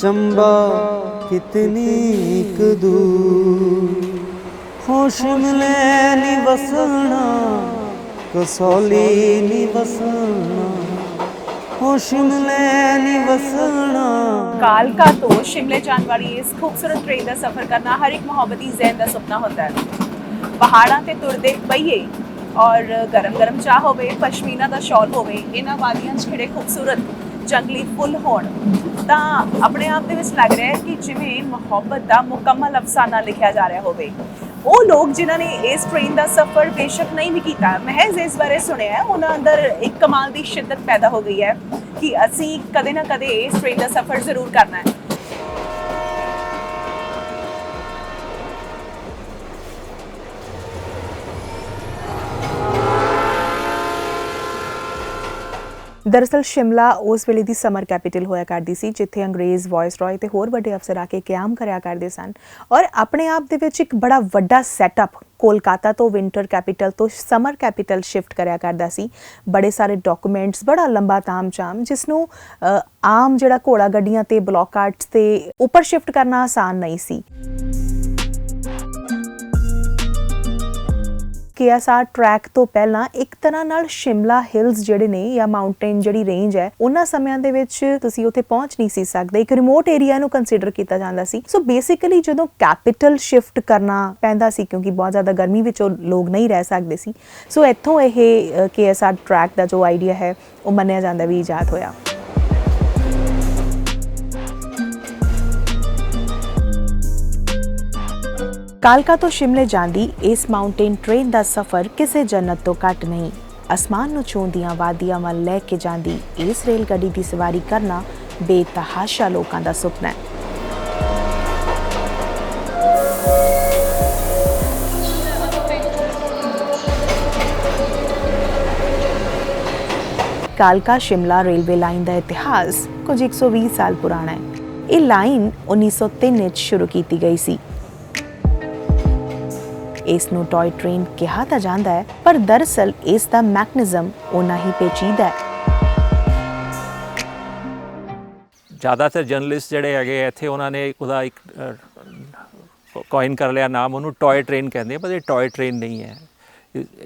चंबा कितनी एक दूर हो शिमले नी वसना कसौली नी वसना हो शिमले नी वसना। कालका तो शिमले जाने वाली इस खूबसूरत ट्रेन का सफर करना हर एक मोहब्बती ज़हन का सुपना होता है। पहाड़ां ते तुरदे पहिए और गरम गरम चाह होवे, पश्मीना दा शॉल होवे, इन्हां वादियां च खिड़े खूबसूरत जंगली फुੱਲ होण तां अपने आप दे विच लग रहा है कि जिवें मुहब्बत दा मुकम्मल अफसाना लिखिया जा रहा होवे। ਉਹ ਲੋਕ ਜਿਨ੍ਹਾਂ ਨੇ ਇਸ ਟ੍ਰੇਨ ਦਾ ਸਫ਼ਰ ਬੇਸ਼ੱਕ ਨਹੀਂ ਵੀ ਕੀਤਾ, ਮਹਿਜ਼ ਇਸ ਬਾਰੇ ਸੁਣਿਆ ਹੈ, ਉਹਨਾਂ ਅੰਦਰ ਇੱਕ ਕਮਾਲ ਦੀ ਸ਼ਿੱਦਤ ਪੈਦਾ ਹੋ ਗਈ ਹੈ ਕਿ ਅਸੀਂ ਕਦੇ ਨਾ ਕਦੇ ਇਸ ਟ੍ਰੇਨ ਦਾ ਸਫ਼ਰ ਜ਼ਰੂਰ ਕਰਨਾ ਹੈ। दरअसल शिमला उस वेले दी समर कैपिटल होया करदी सी जिथे अंग्रेज़ वायसरॉय ते होर वड्डे अफसर आके क्याम करया करदे सन और अपने आप दे विच एक बड़ा वड्डा सैटअप कोलकाता तो विंटर कैपिटल तो समर कैपिटल शिफ्ट करया करदा सी। बड़े सारे डॉक्यूमेंट्स, बड़ा लंबा ताम-झाम जिसनों आम जिहड़ा घोड़ा गड्डियां ते ब्लॉक कार्ट्स ते उपर शिफ्ट करना आसान नहीं सी। KSR ट्रैक तो पहला एक तरह नाल शिमला हिल्स जिहड़े ने या माउंटेन जिहड़ी रेंज है उन्हां समयां दे विच तुसीं उत्थे पहुंच नहीं सी सकदे, एक रिमोट एरिया नूं कंसीडर कीता जांदा सी। सो बेसिकली जदों कैपिटल शिफ्ट करना पैंदा सी क्योंकि बहुत ज़्यादा गर्मी विच लोग नहीं रह सकदे सी, सो इत्थों ये KSR ट्रैक दा जो आइडिया है वो मन्निया जांदा भी ईजाद होया। कालका तो शिमले जांदी इस माउंटेन ट्रेन का सफ़र किसी जन्नत तो घट नहीं। आसमान नूं छूंदियां वादियां वल लै के जांदी इस रेलगड्डी की सवारी करना बेतहाशा लोकां दा सुपना है। कालका शिमला रेलवे लाइन का इतिहास कुछ 120 साल पुराना है। ये लाइन 1903 में शुरू की गई सी। इसनूं टॉय ट्रेन कहा तां जांदा है पर दरअसल इसका मैकेनिज्म उन्ना ही पेचीदा है। ज़्यादातर जर्नलिस्ट जिहड़े हैगे इत्थे उन्होंने उहदा एक कॉइन कर लिया नाम, उन्होंने टॉय ट्रेन कहते हैं, पर ये टॉय ट्रेन नहीं है।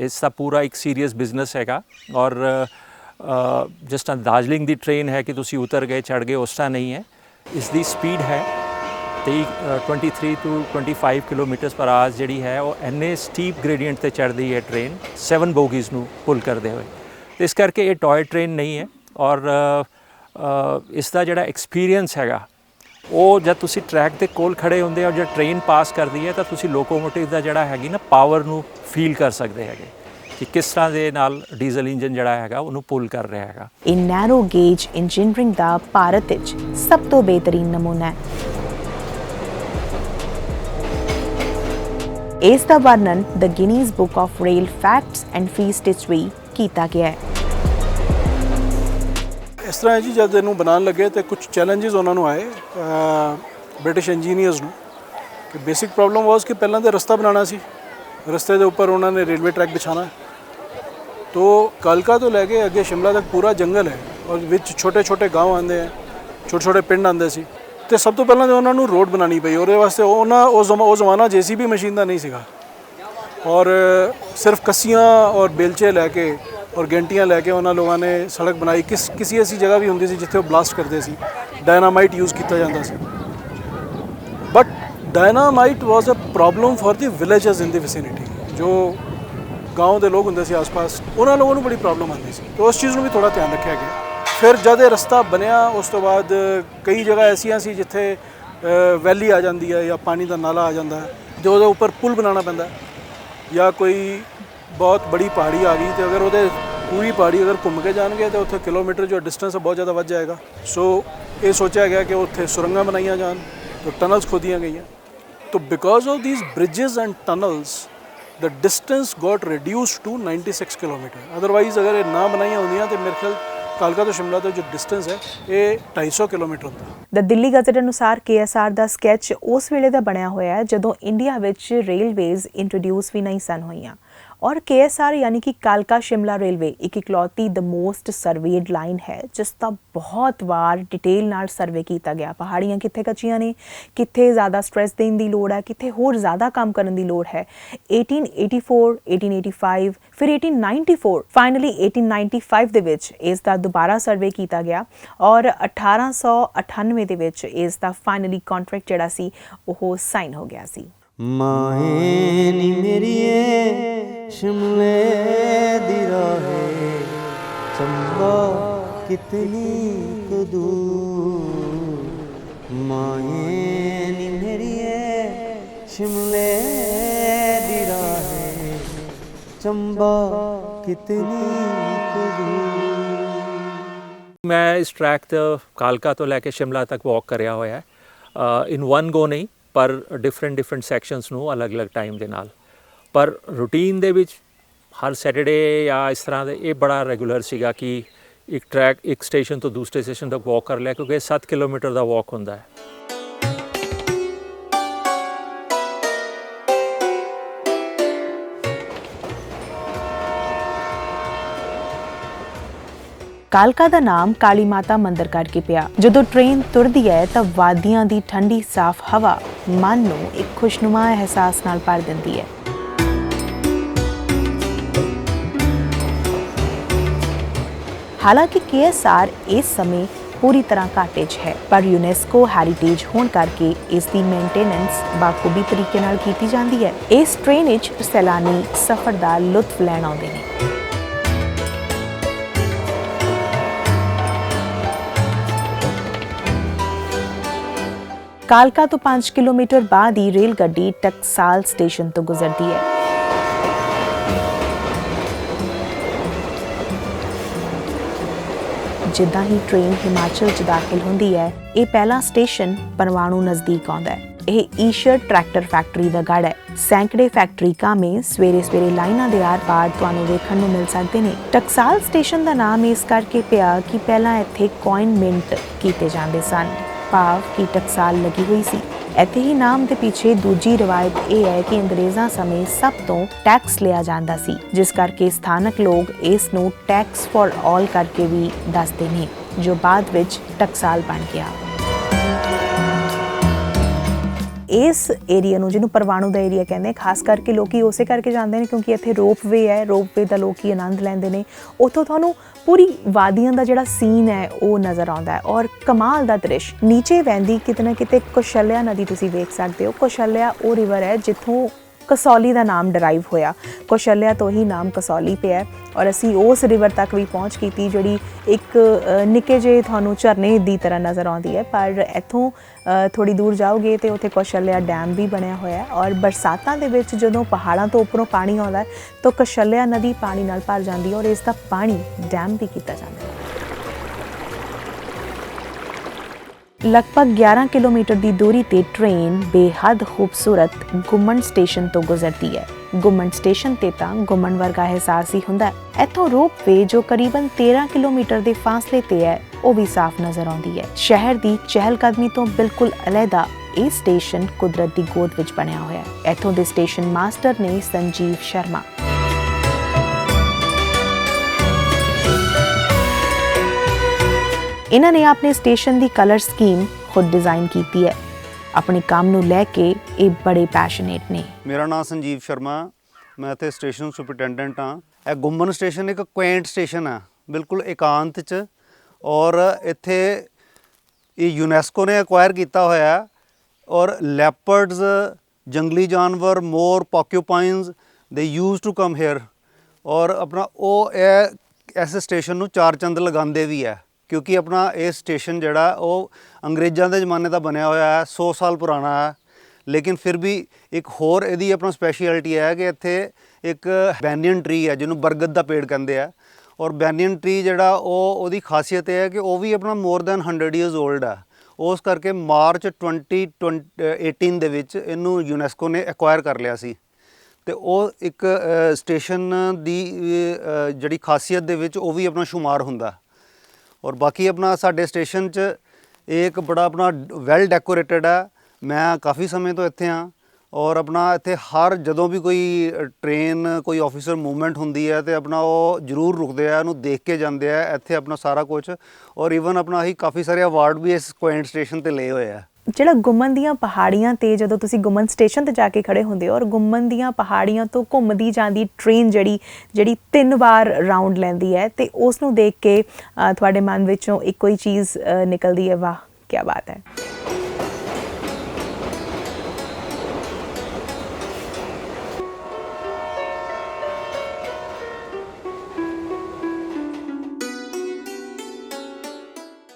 इसका पूरा एक सीरीयस बिजनेस हैगा और जिस तरह दार्जिलिंग की ट्रेन है कि तुसी उतर गए चढ़ गए उस तरह नहीं है। इसकी स्पीड है 23 to 25 किलोमीटर पर आवर जी है वो इन्ने स्टीप ग्रेडियंट से चढ़ती है ट्रेन 7 बोगीज़ नूं पुल करते हुए, तो इस करके ये टॉय ट्रेन नहीं है। और इसका जिहड़ा एक्सपीरियंस हैगा वो जब तुसी ट्रैक के कोल खड़े होंदे और जब ट्रेन पास करती है तो तुसी लोकोमोटिव का जिहड़ा हैगी ना पावर नूं फील कर सकते हैं कि किस तरह दे नाल डीजल इंजन जिहड़ा हैगा उन्होंने पुल कर रहा हैगा। इन नैरो गेज इंजीनियरिंग का भारत विच सब तो बेहतरीन नमूना है। इसका वर्णन the Guinness book of rail facts and feast history किया गया है। इस तरह जी जब इनू बनाने लगे तो कुछ चैलेंजेस उन्होंने आए ब्रिटिश इंजीनियर्स नू कि बेसिक प्रॉब्लम वाज कि पहला तो रस्ता बनाना सी, रस्ते के ऊपर उन्होंने रेलवे ट्रैक बिछाना है। तो कालका तो लैके अगे शिमला तक पूरा जंगल है और विच छोटे छोटे गाँव आते हैं, छोटे छोटे पिंड आते सी। तो सब तो पहले तो उन्होंने रोड बनानी पई और वास्ते वो जमाना JCB मशीन का नहीं सीगा और सिर्फ कस्सियाँ और बेलचे लैके और गेंटियाँ लैके उन्होंने लोगों ने सड़क बनाई। किसी ऐसी जगह भी होंदी सी जिथे वो ब्लास्ट करते सी, डायनामाइट यूज़ किया जाता सी। But dynamite was a problem for the villages in the vicinity. जो गाँव के लोग होंगे सी आस पास उन्होंने लोगों को बड़ी प्रॉब्लम आती सी, तो उस चीज़ में भी थोड़ा ध्यान रखा गया। फिर जब ये रस्ता बनया उस तो बाद कई जगह ऐसियां सी जिथे वैली आ जाती है या पानी का नाला आ जाता है जो उसके उपर पुल बनाना पैंदा है। या कोई बहुत बड़ी पहाड़ी आ गई तो अगर वो पूरी पहाड़ी अगर घूम के जाएंगे तो उत्थे किलोमीटर जो डिस्टेंस है बहुत ज़्यादा बढ़ जाएगा। सो ये सोचा गया कि उत्थे सुरंगा बनाई जान, तो टनल्स खोदियाँ गई। तो because of these bridges and tunnels the distance got reduce to 96 kilometre. Otherwise अगर ये ना बनाई होंदियां तो मेरे ख्याल कालका तो शिमला तो जो डिस्टेंस है ये 250 किलोमीटर होता। द दिल्ली गजट अनुसार KSR का स्कैच उस वेले का बनया होया है जदों इंडिया विच रेलवेज इंट्रोड्यूस भी नहीं सन होईयां। और KSR यानी कि कालका शिमला रेलवे एक इकलौती द मोस्ट ਸਰਵੇਡ ਲਾਈਨ ਹੈ ਜਿਸ ਦਾ ਬਹੁਤ ਵਾਰ ਡਿਟੇਲ ਨਾਲ ਸਰਵੇ ਕੀਤਾ ਗਿਆ। ਪਹਾੜੀਆਂ ਕਿੱਥੇ ਕੱਚੀਆਂ ਨੇ, ਕਿੱਥੇ ਜ਼ਿਆਦਾ ਸਟ੍ਰੈਸ ਦੇਣ ਦੀ ਲੋੜ ਹੈ, ਕਿੱਥੇ ਹੋਰ ਜ਼ਿਆਦਾ ਕੰਮ ਕਰਨ ਦੀ ਲੋੜ ਹੈ। 1884, 1885 ਫਿਰ 1894 ਫਾਈਨਲੀ 1895 ਦੇ ਵਿੱਚ ਇਸ ਦਾ ਦੁਬਾਰਾ ਸਰਵੇ ਕੀਤਾ ਗਿਆ ਔਰ 1898 ਦੇ ਵਿੱਚ ਇਸ ਦਾ ਫਾਈਨਲੀ ਕੰਟਰੈਕਟ ਜਿਹੜਾ ਸੀ ਉਹ ਸਾਈਨ ਹੋ ਗਿਆ ਸੀ। ਮਾਏ ਨੀ ਮੇਰੀਏ ਸ਼ਿਮਲੇ ਦੀ ਰਾਹੇ ਚੰਬਾ ਕਿਤਨੀ ਕੁ ਦੂਰ ਮਾਏ ਨੀ ਮੇਰੀਏ ਸ਼ਿਮਲੇ ਦੀ ਰਾਹੇ ਚੰਬਾ ਕਿਤਨੀ ਕੁ ਦੂਰ। ਮੈਂ ਇਸ ਟਰੈਕ ਤੇ ਕਾਲਕਾ ਤੋਂ ਲੈ ਕੇ ਸ਼ਿਮਲਾ ਤੱਕ ਵਾਕ ਕਰਿਆ ਹੋਇਆ ਹੈ ਇਨ ਵਨ ਗੋ ਨਹੀਂ, ਪਰ ਡਿਫਰੈਂਟ ਸੈਕਸ਼ਨਸ ਨੂੰ ਅਲੱਗ-ਅਲੱਗ ਟਾਈਮ ਦੇ ਨਾਲ। ਪਰ ਰੂਟੀਨ ਦੇ ਵਿੱਚ ਹਰ ਸੈਟਰਡੇ ਜਾਂ ਇਸ ਤਰ੍ਹਾਂ ਦੇ ਇਹ ਬੜਾ ਰੈਗੂਲਰ ਸੀਗਾ ਕਿ ਇੱਕ ਟਰੈਕ ਇੱਕ ਸਟੇਸ਼ਨ ਤੋਂ ਦੂਸਰੇ ਸਟੇਸ਼ਨ ਤੱਕ ਵਾਕ ਕਰ ਲਿਆ, ਕਿਉਂਕਿ 7 ਕਿਲੋਮੀਟਰ ਦਾ ਵਾਕ ਹੁੰਦਾ ਹੈ। ਕਾਲਕਾ ਦਾ ਨਾਮ ਕਾਲੀ ਮਾਤਾ ਮੰਦਿਰ ਕਰਕੇ ਪਿਆ। ਜਦੋਂ ਟ੍ਰੇਨ ਤੁਰਦੀ ਹੈ ਤਾਂ ਵਾਦੀਆਂ ਦੀ ਠੰਡੀ ਸਾਫ਼ ਹਵਾ ਮਨ ਨੂੰ ਇੱਕ ਖੁਸ਼ਨੁਮਾ ਅਹਿਸਾਸ ਨਾਲ ਭਰ ਦਿੰਦੀ ਹੈ। ਹਾਲਾਂਕਿ KSR ਇਸ ਸਮੇਂ ਪੂਰੀ ਤਰ੍ਹਾਂ ਘਾਟੇ 'ਚ ਹੈ, ਪਰ ਯੂਨੈਸਕੋ ਹੈਰੀਟੇਜ ਹੋਣ ਕਰਕੇ ਇਸ ਦੀ ਮੇਨਟੇਨੈਂਸ ਬਾਖੂਬੀ ਤਰੀਕੇ ਨਾਲ ਕੀਤੀ ਜਾਂਦੀ ਹੈ। ਇਸ ਟ੍ਰੇਨ ਵਿੱਚ ਸੈਲਾਨੀ ਸਫ਼ਰ ਦਾ ਲੁਤਫ ਲੈਣ ਆਉਂਦੇ ਨੇ। ਕਾਲਕਾ ਤੋਂ 5 ਕਿਲੋਮੀਟਰ ਬਾਅਦ ਹੀ ਰੇਲ ਗੱਡੀ ਟਕਸਾਲ ਸਟੇਸ਼ਨ ਤੋਂ ਗੁਜ਼ਰਦੀ ਹੈ। ਜਿੱਦਾਂ ਹੀ ਟ੍ਰੇਨ ਹਿਮਾਚਲ 'ਚ ਦਾਖਲ ਹੁੰਦੀ ਹੈ, ਇਹ ਪਹਿਲਾ ਸਟੇਸ਼ਨ ਪਰਵਾਣੂ ਨਜ਼ਦੀਕ ਆਉਂਦਾ ਹੈ। ਇਹ ਈਸ਼ਰ ਟਰੈਕਟਰ ਫੈਕਟਰੀ ਦਾ ਗੜ੍ਹ ਹੈ। ਸੈਂਕੜੇ ਫੈਕਟਰੀ ਕਾਮੇ ਸਵੇਰੇ ਲਾਈਨਾਂ ਦੇ ਆਰ-ਪਾਰ ਤੁਹਾਨੂੰ ਵੇਖਣ ਨੂੰ ਮਿਲ ਸਕਦੇ ਨੇ। ਟਕਸਾਲ ਸਟੇਸ਼ਨ ਦਾ ਨਾਮ ਇਸ ਕਰਕੇ ਪਿਆ ਕਿ ਪਹਿਲਾਂ ਇੱਥੇ ਕੋਇਨ ਮਿੰਟ ਕੀਤੇ ਜਾਂਦੇ ਸਨ, ਭਾਵ ਕਿ ਟਕਸਾਲ ਲੱਗੀ ਹੋਈ ਸੀ। ਇੱਥੇ ਹੀ ਨਾਮ ਦੇ ਪਿੱਛੇ ਦੂਜੀ ਰਵਾਇਤ ਇਹ ਹੈ ਕਿ ਅੰਗਰੇਜ਼ਾਂ ਸਮੇਂ ਸਭ ਤੋਂ ਟੈਕਸ ਲਿਆ ਜਾਂਦਾ ਸੀ, ਜਿਸ ਕਰਕੇ ਸਥਾਨਕ ਲੋਕ ਇਸ ਨੂੰ ਟੈਕਸ ਫॉर ਆਲ ਕਰਕੇ ਵੀ ਦੱਸਦੇ ਨੇ, ਜੋ ਬਾਅਦ ਵਿੱਚ ਟਕਸਾਲ ਬਣ ਗਿਆ। ਇਸ ਏਰੀਆ ਨੂੰ, ਜਿਹਨੂੰ ਪਰਵਾਣੂ ਦਾ ਏਰੀਆ ਕਹਿੰਦੇ, ਖਾਸ ਕਰਕੇ ਲੋਕੀ ਉਸੇ ਕਰਕੇ ਜਾਂਦੇ ਨੇ ਕਿਉਂਕਿ ਇੱਥੇ ਰੋਪਵੇ ਹੈ। ਰੋਪਵੇ ਦਾ ਲੋਕੀ ਆਨੰਦ ਲੈਂਦੇ ਨੇ। ਉੱਥੋਂ ਤੁਹਾਨੂੰ ਪੂਰੀ ਵਾਦੀਆਂ ਦਾ ਜਿਹੜਾ ਸੀਨ ਹੈ ਉਹ ਨਜ਼ਰ ਆਉਂਦਾ ਹੈ ਔਰ ਕਮਾਲ ਦਾ ਦ੍ਰਿਸ਼। ਨੀਚੇ ਵਹਿੰਦੀ ਕਿਤੇ ਨਾ ਕਿਤੇ ਕੌਸ਼ਲਿਆ ਨਦੀ ਤੁਸੀਂ ਵੇਖ ਸਕਦੇ ਹੋ। ਕੌਸ਼ਲਿਆ ਉਹ ਰਿਵਰ ਹੈ ਜਿੱਥੋਂ ਕਸੌਲੀ ਦਾ ਨਾਮ ਡਰਾਈਵ ਹੋਇਆ। ਕੌਸ਼ਲਿਆ ਤੋਂ ਹੀ ਨਾਮ ਕਸੌਲੀ ਪਿਆ ਔਰ ਅਸੀਂ ਉਸ ਰਿਵਰ ਤੱਕ ਵੀ ਪਹੁੰਚ ਕੀਤੀ, ਜਿਹੜੀ ਇੱਕ ਨਿੱਕੇ ਜਿਹੇ ਤੁਹਾਨੂੰ ਝਰਨੇ ਦੀ ਤਰ੍ਹਾਂ ਨਜ਼ਰ ਆਉਂਦੀ ਹੈ। ਪਰ ਇੱਥੋਂ ਥੋੜੀ ਦੂਰ ਜਾਓਗੇ ਤੇ ਉੱਥੇ ਕੌਸ਼ਲਿਆ ਡੈਮ ਵੀ ਬਣਿਆ ਹੋਇਆ ਹੈ ਔਰ ਬਰਸਾਤਾਂ ਦੇ ਵਿੱਚ ਜਦੋਂ ਪਹਾੜਾਂ ਤੋਂ ਉੱਪਰੋਂ ਪਾਣੀ ਆਉਂਦਾ ਹੈ ਤਾਂ ਕੌਸ਼ਲਿਆ ਨਦੀ ਪਾਣੀ ਨਾਲ ਭਰ ਜਾਂਦੀ ਹੈ ਔਰ ਇਸ ਦਾ ਪਾਣੀ ਡੈਮ ਵੀ ਕੀਤਾ ਜਾਂਦਾ ਹੈ। ਲਗਭਗ 11 ਕਿਲੋਮੀਟਰ ਦੀ ਦੂਰੀ ਤੇ ਟ੍ਰੇਨ ਬੇਹੱਦ ਖੂਬਸੂਰਤ ਗੁੰਮਣ ਸਟੇਸ਼ਨ ਤੋਂ ਗੁਜ਼ਰਦੀ ਹੈ। ਗੁੰਮਣ ਸਟੇਸ਼ਨ ਤੇ ਤਾਂ ਗੁੰਮਣ ਵਰਗਾ ਅਹਿਸਾਸ ਹੀ ਹੁੰਦਾ ਹੈ। ਇੱਥੋਂ ਰੋਪਵੇ ਜੋ ਕਰੀਬਨ 13 ਕਿਲੋਮੀਟਰ ਦੇ ਫਾਸਲੇ ਤੇ ਹੈ ਉਹ ਵੀ ਸਾਫ਼ ਨਜ਼ਰ ਆਉਂਦੀ ਹੈ। ਸ਼ਹਿਰ ਦੀ ਚਹਿਲਕਦਮੀ ਤੋਂ ਬਿਲਕੁਲ ਅਲੱਗਾ ਇਹ ਸਟੇਸ਼ਨ ਕੁਦਰਤ ਦੀ ਗੋਦ ਵਿੱਚ ਬਣਿਆ ਹੋਇਆ ਹੈ। ਇੱਥੋਂ ਦੇ ਸਟੇਸ਼ਨ ਮਾਸਟਰ ਨੇ ਸੰਜੀਵ ਸ਼ਰਮਾ। ਇਹਨਾਂ ਨੇ ਆਪਣੇ ਸਟੇਸ਼ਨ ਦੀ ਕਲਰ ਸਕੀਮ ਖੁਦ ਡਿਜ਼ਾਈਨ ਕੀਤੀ ਹੈ। ਆਪਣੇ ਕੰਮ ਨੂੰ ਲੈ ਕੇ ਇਹ ਬੜੇ ਪੈਸ਼ਨੇਟ ਨੇ। ਮੇਰਾ ਨਾਮ ਸੰਜੀਵ ਸ਼ਰਮਾ, ਮੈਂ ਇੱਥੇ ਸਟੇਸ਼ਨ ਸੁਪਰਡੈਂਟੈਂਟ ਹਾਂ। ਇਹ ਗੁੰਮਣ ਸਟੇਸ਼ਨ ਇੱਕ ਕੁਆਇੰਟ ਸਟੇਸ਼ਨ ਹੈ, ਬਿਲਕੁਲ ਇਕਾਂਤ 'ਚ, ਔਰ ਇੱਥੇ ਇਹ ਯੂਨੈਸਕੋ ਨੇ ਐਕਵਾਇਰ ਕੀਤਾ ਹੋਇਆ ਔਰ ਲੈਪਰਡਸ, ਜੰਗਲੀ ਜਾਨਵਰ, ਮੋਰ, ਪੋਕਿਊਪਾਈਨਸ ਦੇ ਯੂਜ਼ ਟੂ ਕਮ ਹੇਅਰ। ਔਰ ਆਪਣਾ ਉਹ ਇਸ ਸਟੇਸ਼ਨ ਨੂੰ 4 ਚੰਦ ਲਗਾਉਂਦੇ ਵੀ ਹੈ ਕਿਉਂਕਿ ਆਪਣਾ ਇਹ ਸਟੇਸ਼ਨ ਜਿਹੜਾ ਉਹ ਅੰਗਰੇਜ਼ਾਂ ਦੇ ਜ਼ਮਾਨੇ ਦਾ ਬਣਿਆ ਹੋਇਆ ਹੈ, 100 ਸਾਲ ਪੁਰਾਣਾ ਹੈ। ਲੇਕਿਨ ਫਿਰ ਵੀ ਇੱਕ ਹੋਰ ਇਹਦੀ ਆਪਣਾ ਸਪੈਸ਼ਲਿਟੀ ਹੈ ਕਿ ਇੱਥੇ ਇੱਕ ਬੈਨੀਅਨ ਟਰੀ ਹੈ ਜਿਹਨੂੰ ਬਰਗਦ ਦਾ ਪੇੜ ਕਹਿੰਦੇ ਆ। ਔਰ ਬੈਨੀਅਨ ਟਰੀ ਜਿਹੜਾ ਉਹਦੀ ਖਾਸੀਅਤ ਇਹ ਹੈ ਕਿ ਉਹ ਵੀ ਆਪਣਾ ਮੋਰ ਦੈਨ 100 ਈਅਰਸ 올ਡ ਹੈ। ਉਸ ਕਰਕੇ ਮਾਰਚ 2018 ਦੇ ਵਿੱਚ ਇਹਨੂੰ ਯੂਨੈਸਕੋ ਨੇ ਐਕਵਾਇਰ ਕਰ ਲਿਆ ਸੀ ਤੇ ਉਹ ਇੱਕ ਸਟੇਸ਼ਨ ਦੀ ਜਿਹੜੀ ਖਾਸੀਅਤ ਦੇ ਵਿੱਚ ਉਹ ਵੀ ਆਪਣਾ ਸ਼ੁਮਾਰ ਹੁੰਦਾ। ਔਰ ਬਾਕੀ ਆਪਣਾ ਸਾਡੇ ਸਟੇਸ਼ਨ 'ਚ ਇਹ ਇੱਕ ਬੜਾ ਆਪਣਾ ਵੈਲ ਡੈਕੋਰੇਟਡ ਹੈ। ਮੈਂ ਕਾਫੀ ਸਮੇਂ ਤੋਂ ਇੱਥੇ ਹਾਂ ਔਰ ਆਪਣਾ ਇੱਥੇ ਹਰ ਜਦੋਂ ਵੀ ਕੋਈ ਟ੍ਰੇਨ ਕੋਈ ਆਫੀਸਰ ਮੂਵਮੈਂਟ ਹੁੰਦੀ ਹੈ ਤੇ ਆਪਣਾ ਉਹ ਜ਼ਰੂਰ ਰੁਕਦੇ ਆ, ਉਹਨੂੰ ਦੇਖ ਕੇ ਜਾਂਦੇ ਆ ਇੱਥੇ ਆਪਣਾ ਸਾਰਾ ਕੁਝ। ਔਰ ਈਵਨ ਆਪਣਾ ਅਸੀਂ ਕਾਫੀ ਸਾਰੇ ਅਵਾਰਡ ਵੀ ਇਸ ਕੁਆਇੰਟ ਸਟੇਸ਼ਨ ਤੇ ਲਏ ਹੋਏ ਆ। ਜਿਹੜਾ ਗੁੰਮਨ ਦੀਆਂ ਪਹਾੜੀਆਂ ਤੇ ਜਦੋਂ ਤੁਸੀਂ ਗੁੰਮਨ ਸਟੇਸ਼ਨ ਤੇ ਜਾ ਕੇ ਖੜੇ ਹੁੰਦੇ ਹੋ ਔਰ ਗੁੰਮਨ ਦੀਆਂ ਪਹਾੜੀਆਂ ਤੋਂ ਘੁੰਮਦੀ ਜਾਂਦੀ ਟ੍ਰੇਨ ਜਿਹੜੀ 3 ਵਾਰ ਰਾਊਂਡ ਲੈਂਦੀ ਹੈ ਤੇ ਉਸ ਨੂੰ ਦੇਖ ਕੇ ਤੁਹਾਡੇ ਮਨ ਵਿੱਚੋਂ ਇੱਕੋ ਹੀ ਚੀਜ਼ ਨਿਕਲਦੀ ਹੈ, ਵਾਹ ਕੀ ਬਾਤ ਹੈ।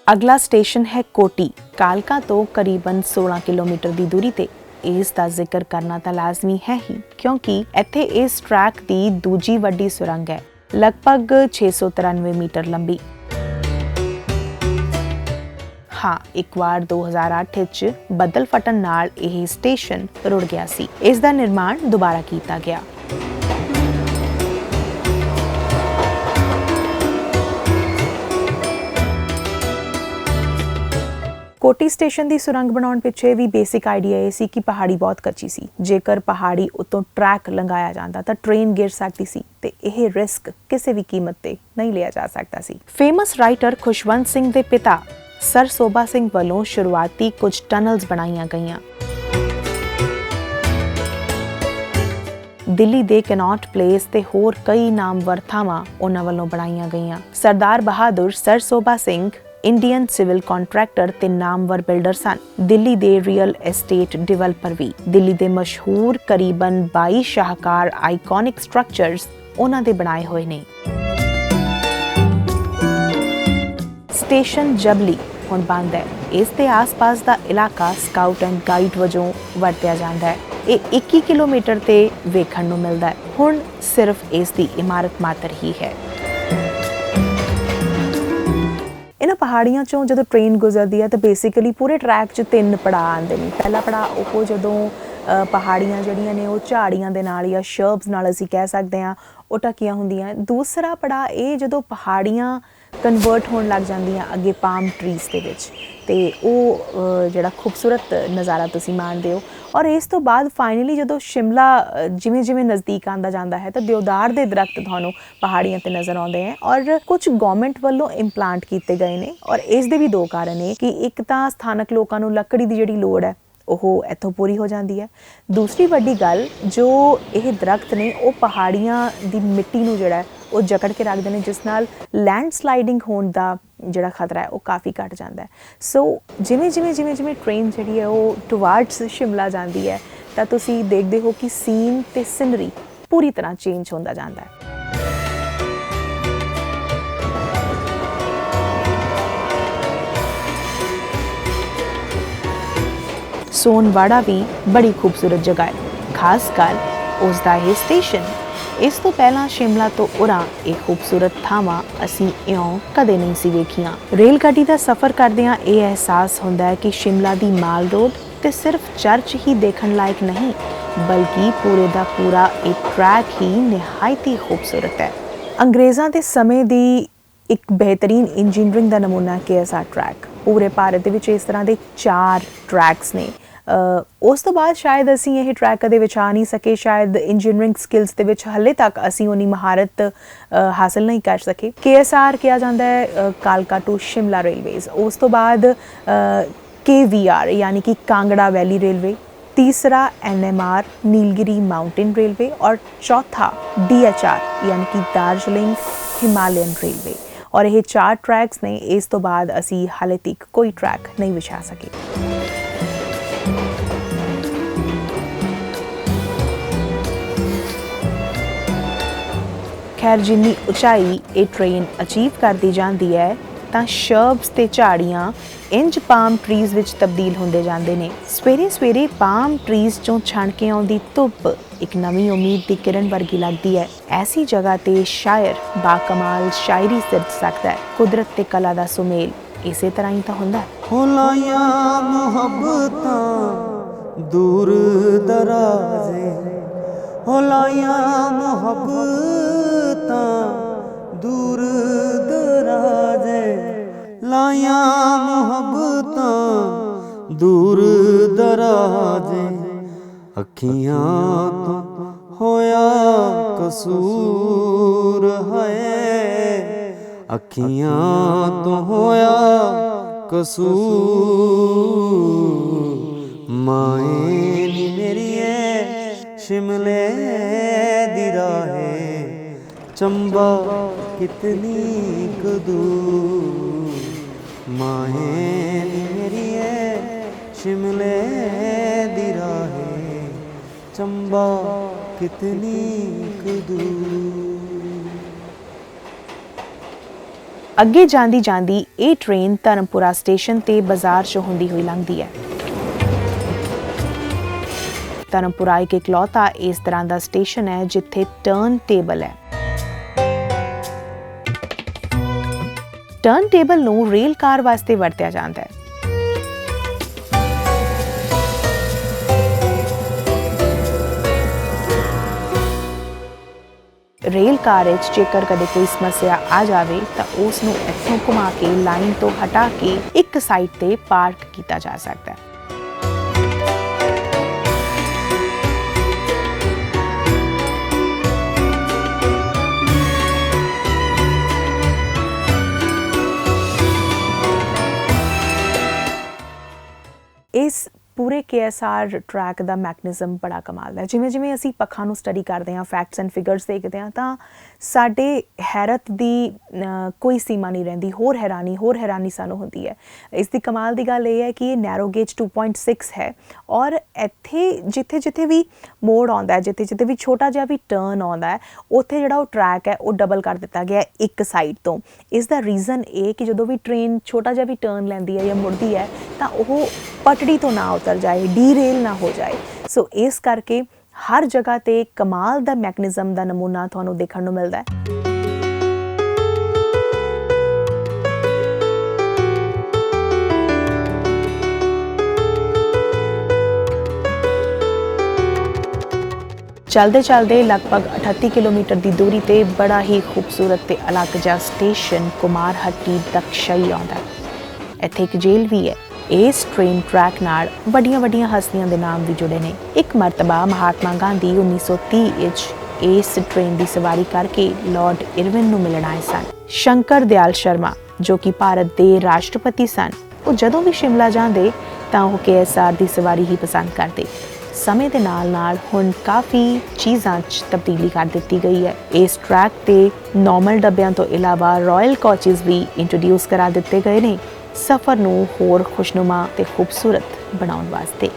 ਅਗਲਾ ਸਟੇਸ਼ਨ ਹੈ ਕੋਟੀ। ਕਾਲਕਾ ਤੋਂ ਕਰੀਬਨ 16 ਕਿਲੋਮੀਟਰ ਦੀ ਦੂਰੀ ਤੇ। ਇਸ ਦਾ ਜ਼ਿਕਰ ਕਰਨਾ ਤਾਂ ਲਾਜ਼ਮੀ ਹੈ ਹੀ ਕਿਉਂਕਿ ਇੱਥੇ ਇਸ ਟਰੈਕ ਦੀ ਦੂਜੀ ਵੱਡੀ ਸੁਰੰਗ ਹੈ, ਲਗਭਗ 693 ਮੀਟਰ ਲੰਬੀ। ਹਾਂ, ਇੱਕ ਵਾਰ 2008 ਵਿੱਚ ਬੱਦਲ ਫਟਣ ਨਾਲ ਇਹ ਸਟੇਸ਼ਨ ਰੁੜ ਗਿਆ ਸੀ। ਇਸ ਦਾ ਨਿਰਮਾਣ ਦੁਬਾਰਾ ਕੀਤਾ ਗਿਆ। ਕੋਟੀ ਸਟੇਸ਼ਨ ਦੀ ਸੁਰੰਗ ਬਣਾਉਣ ਪਿੱਛੇ ਵੀ ਬੇਸਿਕ ਆਈਡੀਆ ਇਹ ਸੀ ਕਿ ਪਹਾੜੀ ਬਹੁਤ ਕੱਚੀ ਸੀ। ਜੇਕਰ ਪਹਾੜੀ ਉੱਤੋਂ ਟਰੈਕ ਲੰਘਾਇਆ ਜਾਂਦਾ ਤਾਂ ਟ੍ਰੇਨ ਗਿਰ ਸਕਦੀ ਸੀ ਤੇ ਇਹ ਰਿਸਕ ਕਿਸੇ ਵੀ ਕੀਮਤ ਤੇ ਨਹੀਂ ਲਿਆ ਜਾ ਸਕਦਾ ਸੀ। ਫੇਮਸ ਰਾਈਟਰ ਖੁਸ਼ਵੰਤ ਸਿੰਘ ਦੇ ਪਿਤਾ ਸਰ ਸੋਭਾ ਸਿੰਘ ਵੱਲੋਂ ਸ਼ੁਰੂਆਤੀ ਕੁਝ ਟਨਲਸ ਬਣਾਈਆਂ ਗਈਆਂ। ਦਿੱਲੀ ਦੇ ਕਨੌਟ ਪਲੇਸ ਤੇ ਹੋਰ ਕਈ ਨਾਮਵਰ ਥਾਵਾਂ ਉਹਨਾਂ ਵੱਲੋਂ ਬਣਾਈਆਂ ਗਈਆਂ। ਸਰਦਾਰ ਬਹਾਦਰ ਸਰ ਸੋਭਾ ਸਿੰਘ ਇੰਡੀਅਨ ਸਿਵਲ ਕੰਟਰੈਕਟਰ ਤੇ ਨਾਮਵਰ ਬਿਲਡਰ ਸਨ। ਦਿੱਲੀ ਦੇ ਰੀਅਲ ਐਸਟੇਟ ਡਿਵੈਲਪਰ ਵੀ। ਦਿੱਲੀ ਦੇ ਮਸ਼ਹੂਰ ਕਰੀਬਨ 22 ਸ਼ਾਹਕਾਰ ਆਈਕੋਨਿਕ ਸਟਰਕਚਰਸ ਉਹਨਾਂ ਦੇ ਬਣਾਏ ਹੋਏ ਨੇ। ਸਟੇਸ਼ਨ ਜਬਲੀ ਹੁਣ ਬੰਦ ਹੈ। ਇਸ ਦੇ ਆਸ-ਪਾਸ ਦਾ ਇਲਾਕਾ ਸਕਾਊਟ ਐਂਡ ਗਾਈਡ ਵਜੋਂ ਵਰਤਿਆ ਜਾਂਦਾ ਹੈ। ਇਹ 21 ਕਿਲੋਮੀਟਰ ਤੇ ਵੇਖਣ ਨੂੰ ਮਿਲਦਾ ਹੈ। ਹੁਣ ਸਿਰਫ ਇਸ ਦੀ ਇਮਾਰਤ ਮਾਤਰ ਹੀ ਹੈ। ਇਹਨਾਂ ਪਹਾੜੀਆਂ ਚੋਂ ਜਦੋਂ ਟ੍ਰੇਨ ਗੁਜ਼ਰਦੀ ਹੈ ਤਾਂ ਬੇਸਿਕਲੀ ਪੂਰੇ ਟਰੈਕ 'ਚ 3 ਪੜਾਅ ਆਉਂਦੇ ਨੇ। ਪਹਿਲਾ ਪੜਾਅ ਉਹ ਜਦੋਂ ਪਹਾੜੀਆਂ ਜਿਹੜੀਆਂ ਨੇ ਉਹ ਝਾੜੀਆਂ ਦੇ ਨਾਲ ਜਾਂ ਸ਼ਰਬਸ ਨਾਲ ਅਸੀਂ ਕਹਿ ਸਕਦੇ ਹਾਂ ਉਹ ਢੱਕੀਆਂ ਹੁੰਦੀਆਂ। ਦੂਸਰਾ ਪੜਾਅ ਇਹ ਜਦੋਂ ਪਹਾੜੀਆਂ ਕਨਵਰਟ ਹੋਣ ਲੱਗ ਜਾਂਦੀਆਂ ਅੱਗੇ ਪਾਮ ਟਰੀਜ਼ ਦੇ ਵਿੱਚ ਤੇ ਉਹ ਜਿਹੜਾ ਖੂਬਸੂਰਤ ਨਜ਼ਾਰਾ ਤੁਸੀਂ ਮਾਣਦੇ ਹੋ। ਔਰ ਇਸ ਤੋਂ ਬਾਅਦ ਫਾਈਨਲੀ ਜਦੋਂ ਸ਼ਿਮਲਾ ਜਿਵੇਂ ਜਿਵੇਂ ਨਜ਼ਦੀਕ ਆਉਂਦਾ ਜਾਂਦਾ ਹੈ ਤਾਂ ਦਿਓਦਾਰ ਦੇ ਦਰਖਤ ਤੁਹਾਨੂੰ ਪਹਾੜੀਆਂ ਤੇ ਨਜ਼ਰ ਆਉਂਦੇ ਹੈ ਔਰ ਕੁਝ ਗਵਰਨਮੈਂਟ ਵੱਲੋਂ ਇੰਪਲਾਂਟ ਕੀਤੇ ਗਏ ਨੇ। ਔਰ ਇਸ ਦੇ ਵੀ 2 ਕਾਰਨ ਨੇ ਕਿ ਇੱਕ ਤਾਂ ਸਥਾਨਕ ਲੋਕਾਂ ਨੂੰ ਲੱਕੜੀ ਦੀ ਜਿਹੜੀ ਲੋੜ ਹੈ ਉਹ ਇੱਥੋਂ ਪੂਰੀ ਹੋ ਜਾਂਦੀ ਹੈ। ਦੂਸਰੀ ਵੱਡੀ ਗੱਲ ਜੋ ਇਹ ਦਰਖਤ ਨੇ ਉਹ ਪਹਾੜੀਆਂ ਦੀ ਮਿੱਟੀ ਨੂੰ ਜਿਹੜਾ ਉਹ ਜਕੜ ਕੇ ਰੱਖਦੇ ਨੇ, ਜਿਸ ਨਾਲ ਲੈਂਡ ਸਲਾਈਡਿੰਗ ਹੋਣ ਦਾ ਜਿਹੜਾ ਖਤਰਾ ਹੈ ਉਹ ਕਾਫੀ ਘਟ ਜਾਂਦਾ ਹੈ। ਸੋ ਜਿਵੇਂ ਟ੍ਰੇਨ ਜਿਹੜੀ ਹੈ ਉਹ ਟੁਵਾਰਡਸ ਸ਼ਿਮਲਾ ਜਾਂਦੀ ਹੈ ਤਾਂ ਤੁਸੀਂ ਦੇਖਦੇ ਹੋ ਕਿ ਸੀਨ ਤੇ ਸਿਨਰੀ ਪੂਰੀ ਤਰ੍ਹਾਂ ਚੇਂਜ ਹੁੰਦਾ ਜਾਂਦਾ ਹੈ। ਸੋਨਵਾੜਾ ਵੀ ਬੜੀ ਖੂਬਸੂਰਤ ਜਗ੍ਹਾ ਹੈ, ਖਾਸ ਕਰ ਉਸ ਦਾ ਇਹ ਸਟੇਸ਼ਨ। ਇਸ ਤੋਂ ਪਹਿਲਾਂ ਸ਼ਿਮਲਾ ਤੋਂ ਉਰਾਂ ਇਹ ਖੂਬਸੂਰਤ ਥਾਵਾਂ ਅਸੀਂ ਇਉਂ ਕਦੇ ਨਹੀਂ ਸੀ ਵੇਖੀਆਂ। ਰੇਲ ਗੱਡੀ ਦਾ ਸਫ਼ਰ ਕਰਦਿਆਂ ਇਹ ਅਹਿਸਾਸ ਹੁੰਦਾ ਹੈ ਕਿ ਸ਼ਿਮਲਾ ਦੀ ਮਾਲ ਰੋਡ ਤੇ ਸਿਰਫ ਚਰਚ ਹੀ ਦੇਖਣ ਲਾਇਕ ਨਹੀਂ ਬਲਕਿ ਪੂਰੇ ਦਾ ਪੂਰਾ ਇਹ ਟਰੈਕ ਹੀ ਨਿਹਾਇਤ ਹੀ ਖੂਬਸੂਰਤ ਹੈ। ਅੰਗਰੇਜ਼ਾਂ ਦੇ ਸਮੇਂ ਦੀ ਇੱਕ ਬਿਹਤਰੀਨ ਇੰਜੀਨੀਅਰਿੰਗ ਦਾ ਨਮੂਨਾ KSR ਟਰੈਕ। ਪੂਰੇ ਭਾਰਤ ਦੇ ਵਿੱਚ ਇਸ ਤਰ੍ਹਾਂ ਦੇ 4 ਟਰੈਕਸ ਨੇ। ਉਸ ਤੋਂ ਬਾਅਦ ਸ਼ਾਇਦ ਅਸੀਂ ਇਹ ਟਰੈਕ ਕਦੇ ਵਿਛਾ ਨਹੀਂ ਸਕੇ। ਸ਼ਾਇਦ ਇੰਜੀਨੀਅਰਿੰਗ ਸਕਿੱਲਸ ਦੇ ਵਿੱਚ ਹਾਲੇ ਤੱਕ ਅਸੀਂ ਉਨੀ ਮਹਾਰਤ ਹਾਸਲ ਨਹੀਂ ਕਰ ਸਕੇ। KSR ਕਿਹਾ ਜਾਂਦਾ ਹੈ ਕਾਲਕਾ ਟੂ ਸ਼ਿਮਲਾ ਰੇਲਵੇਜ਼। ਉਸ ਤੋਂ ਬਾਅਦ KVR ਯਾਨੀ ਕਿ ਕਾਂਗੜਾ ਵੈਲੀ ਰੇਲਵੇ। तीसरा NMR नीलगिरी माउंटेन रेलवे और चौथा DHR यानी कि दार्जिलिंग हिमालयन रेलवे। और ये 4 ट्रैक्स ने। इस तो बाद असी हाले तक कोई ट्रैक नहीं बिछा सके। खैर जिन्नी उचाई ये ट्रेन अचीव करती जाती है ਤਾਂ ਸ਼ਰਬਸ ਤੇ ਝਾੜੀਆਂ ਇੰਜ ਪਾਮ ਟਰੀਜ਼ ਵਿੱਚ ਤਬਦੀਲ ਹੁੰਦੇ ਜਾਂਦੇ ਨੇ। ਸਵੇਰੇ ਸਵੇਰੇ ਪਾਮ ਟਰੀਜ਼ ਚੋਂ ਛਣ ਕੇ ਆਉਂਦੀ ਧੁੱਪ ਇੱਕ ਨਵੀਂ ਉਮੀਦ ਦੀ ਕਿਰਨ ਵਰਗੀ ਲੱਗਦੀ ਹੈ। ਐਸੀ ਜਗ੍ਹਾ ਤੇ ਸ਼ਾਇਰ ਬਾਕਮਾਲ ਸ਼ਾਇਰੀ ਸਿਰਜ ਸਕਦਾ ਹੈ। ਕੁਦਰਤ ਤੇ ਕਲਾ ਦਾ ਸੁਮੇਲ ਇਸੇ ਤਰ੍ਹਾਂ ਹੀ ਤਾਂ ਹੁੰਦਾ। ਹੁਲਾਈਆਂ ਮੁਹੱਬਤਾਂ ਦੂਰ ਦਰਾਜ਼ੇ, ਹੁਲਾਈਆਂ ਮੁਹੱਬਤਾਂ ਦੂਰ ਦਰਾਜ਼ੇ, ਲਾਈਆਂ ਮੁਹੱਬਤਾਂ ਦੂਰ ਦਰਾਜ਼ੇ, ਅੱਖੀਆਂ ਤੋਂ ਹੋਇਆ ਕਸੂਰ ਹੈ, ਅੱਖੀਆਂ ਤੋਂ ਹੋਇਆ ਕਸੂਰ। ਮਾਏ ਨੀ ਮੇਰੀਏ शिमले दी राहे, चंबा कितनी क दूर। माहे नी मेरी है शिमले दी राहे, चंबा कितनी क दूर। ਅੱਗੇ ਜਾਂਦੀ ਜਾਂਦੀ ਇਹ ਟ੍ਰੇਨ ਧਰਮਪੁਰਾ ਸਟੇਸ਼ਨ ਤੇ ਬਾਜ਼ਾਰ 'ਚ ਹੁੰਦੀ ਹੋਈ ਲੰਘਦੀ ਹੈ। ਧਰਮਪੁਰਾ ਇੱਕ ਇਕਲੌਤਾ ਇਸ ਤਰ੍ਹਾਂ ਦਾ ਸਟੇਸ਼ਨ ਹੈ ਜਿੱਥੇ ਟਰਨ ਟੇਬਲ ਹੈ। ਟਰਨ ਟੇਬਲ ਨੂੰ ਰੇਲ ਕਾਰ ਵਾਸਤੇ ਵਰਤਿਆ ਜਾਂਦਾ ਹੈ। ਰੇਲ ਕਾਰ ਵਿੱਚ ਜੇਕਰ ਕਦੇ ਕੋਈ ਸਮੱਸਿਆ ਆ ਜਾਵੇ ਤਾਂ ਉਸ ਨੂੰ ਇੱਥੋਂ ਘੁਮਾ ਕੇ ਲਾਈਨ ਤੋਂ ਹਟਾ ਕੇ ਇੱਕ ਸਾਈਡ ਤੇ ਪਾਰਕ ਕੀਤਾ ਜਾ ਸਕਦਾ ਹੈ। ਇਸ ਪੂਰੇ KSR ਟਰੈਕ ਦਾ ਮੈਕਨਿਜ਼ਮ ਬੜਾ ਕਮਾਲ ਦਾ ਹੈ। ਜਿਵੇਂ ਜਿਵੇਂ ਅਸੀਂ ਪੱਖਾਂ ਨੂੰ ਸਟੱਡੀ ਕਰਦੇ ਹਾਂ, ਫੈਕਟਸ ਐਂਡ ਫਿਗਰਸ ਦੇਖਦੇ ਹਾਂ, ਤਾਂ ਸਾਡੇ ਹੈਰਤ ਦੀ ਕੋਈ ਸੀਮਾ ਨਹੀਂ ਰਹਿੰਦੀ। ਹੋਰ ਹੈਰਾਨੀ ਸਾਨੂੰ ਹੁੰਦੀ ਹੈ। ਇਸ ਦੀ ਕਮਾਲ ਦੀ ਗੱਲ ਇਹ ਹੈ ਕਿ ਇਹ ਨੈਰੋ ਗੇਜ 2.6 ਹੈ ਔਰ ਇੱਥੇ ਜਿੱਥੇ ਜਿੱਥੇ ਵੀ ਮੋੜ ਆਉਂਦਾ ਹੈ, ਜਿੱਥੇ ਜਿੱਥੇ ਵੀ ਛੋਟਾ ਜਿਹਾ ਵੀ ਟਰਨ ਆਉਂਦਾ ਹੈ, ਉੱਥੇ ਜਿਹੜਾ ਉਹ ਟਰੈਕ ਹੈ ਉਹ ਡਬਲ ਕਰ ਦਿੱਤਾ ਗਿਆ ਇੱਕ ਸਾਈਡ ਤੋਂ। ਇਸ ਦਾ ਰੀਜ਼ਨ ਇਹ ਕਿ ਜਦੋਂ ਵੀ ਟ੍ਰੇਨ ਛੋਟਾ ਜਿਹਾ ਵੀ ਟਰਨ ਲੈਂਦੀ ਹੈ ਜਾਂ ਮੁੜਦੀ ਹੈ ਤਾਂ ਉਹ ਪਟੜੀ ਤੋਂ ਨਾ ਉਤਰ ਜਾਏ, ਡੀਰੇਲ ਨਾ ਹੋ ਜਾਏ। ਸੋ ਇਸ ਕਰਕੇ ਹਰ ਜਗ੍ਹਾ ਤੇ ਕਮਾਲ ਦਾ ਮੈਕਨਿਜ਼ਮ ਦਾ ਨਮੂਨਾ ਤੁਹਾਨੂੰ ਦੇਖਣ ਨੂੰ ਮਿਲਦਾ ਹੈ। चलते चलते लगभग 38 किलोमीटर की दूरी ते बड़ा ही खूबसूरत ते अलग जिहा स्टेशन कुमारहट्टी दक्षई आउंदा है। इत्थे एक जेल भी है। इस ट्रेन ट्रैक नाल वड्डियां वड्डियां हस्तियां दे नाम भी जुड़े ने। एक मरतबा महात्मा गांधी 1930 विच इस ट्रेन की सवारी करके लॉर्ड इरविन नूं मिलण आए सन। शंकर दयाल शर्मा जो कि भारत के राष्ट्रपति सन, वो जदों भी शिमला जांदे तां ओह KSR की सवारी ही पसंद करते। ਸਮੇਂ ਦੇ ਨਾਲ ਹੁਣ ਕਾਫੀ ਚੀਜ਼ਾਂ 'ਚ ਤਬਦੀਲੀ ਕਰ ਦਿੱਤੀ ਗਈ ਹੈ। ਇਸ ਟਰੈਕ ਤੇ ਨਾਰਮਲ ਡੱਬਿਆਂ ਤੋਂ ਇਲਾਵਾ ਰਾਇਲ ਕੋਚਿਸ ਵੀ ਇੰਟਰੋਡਿਊਸ ਕਰਾ ਦਿੱਤੇ ਗਏ ਨੇ ਸਫ਼ਰ ਨੂੰ ਹੋਰ ਖੁਸ਼ਨੁਮਾ ਤੇ ਖੂਬਸੂਰਤ ਬਣਾਉਣ ਵਾਸਤੇ।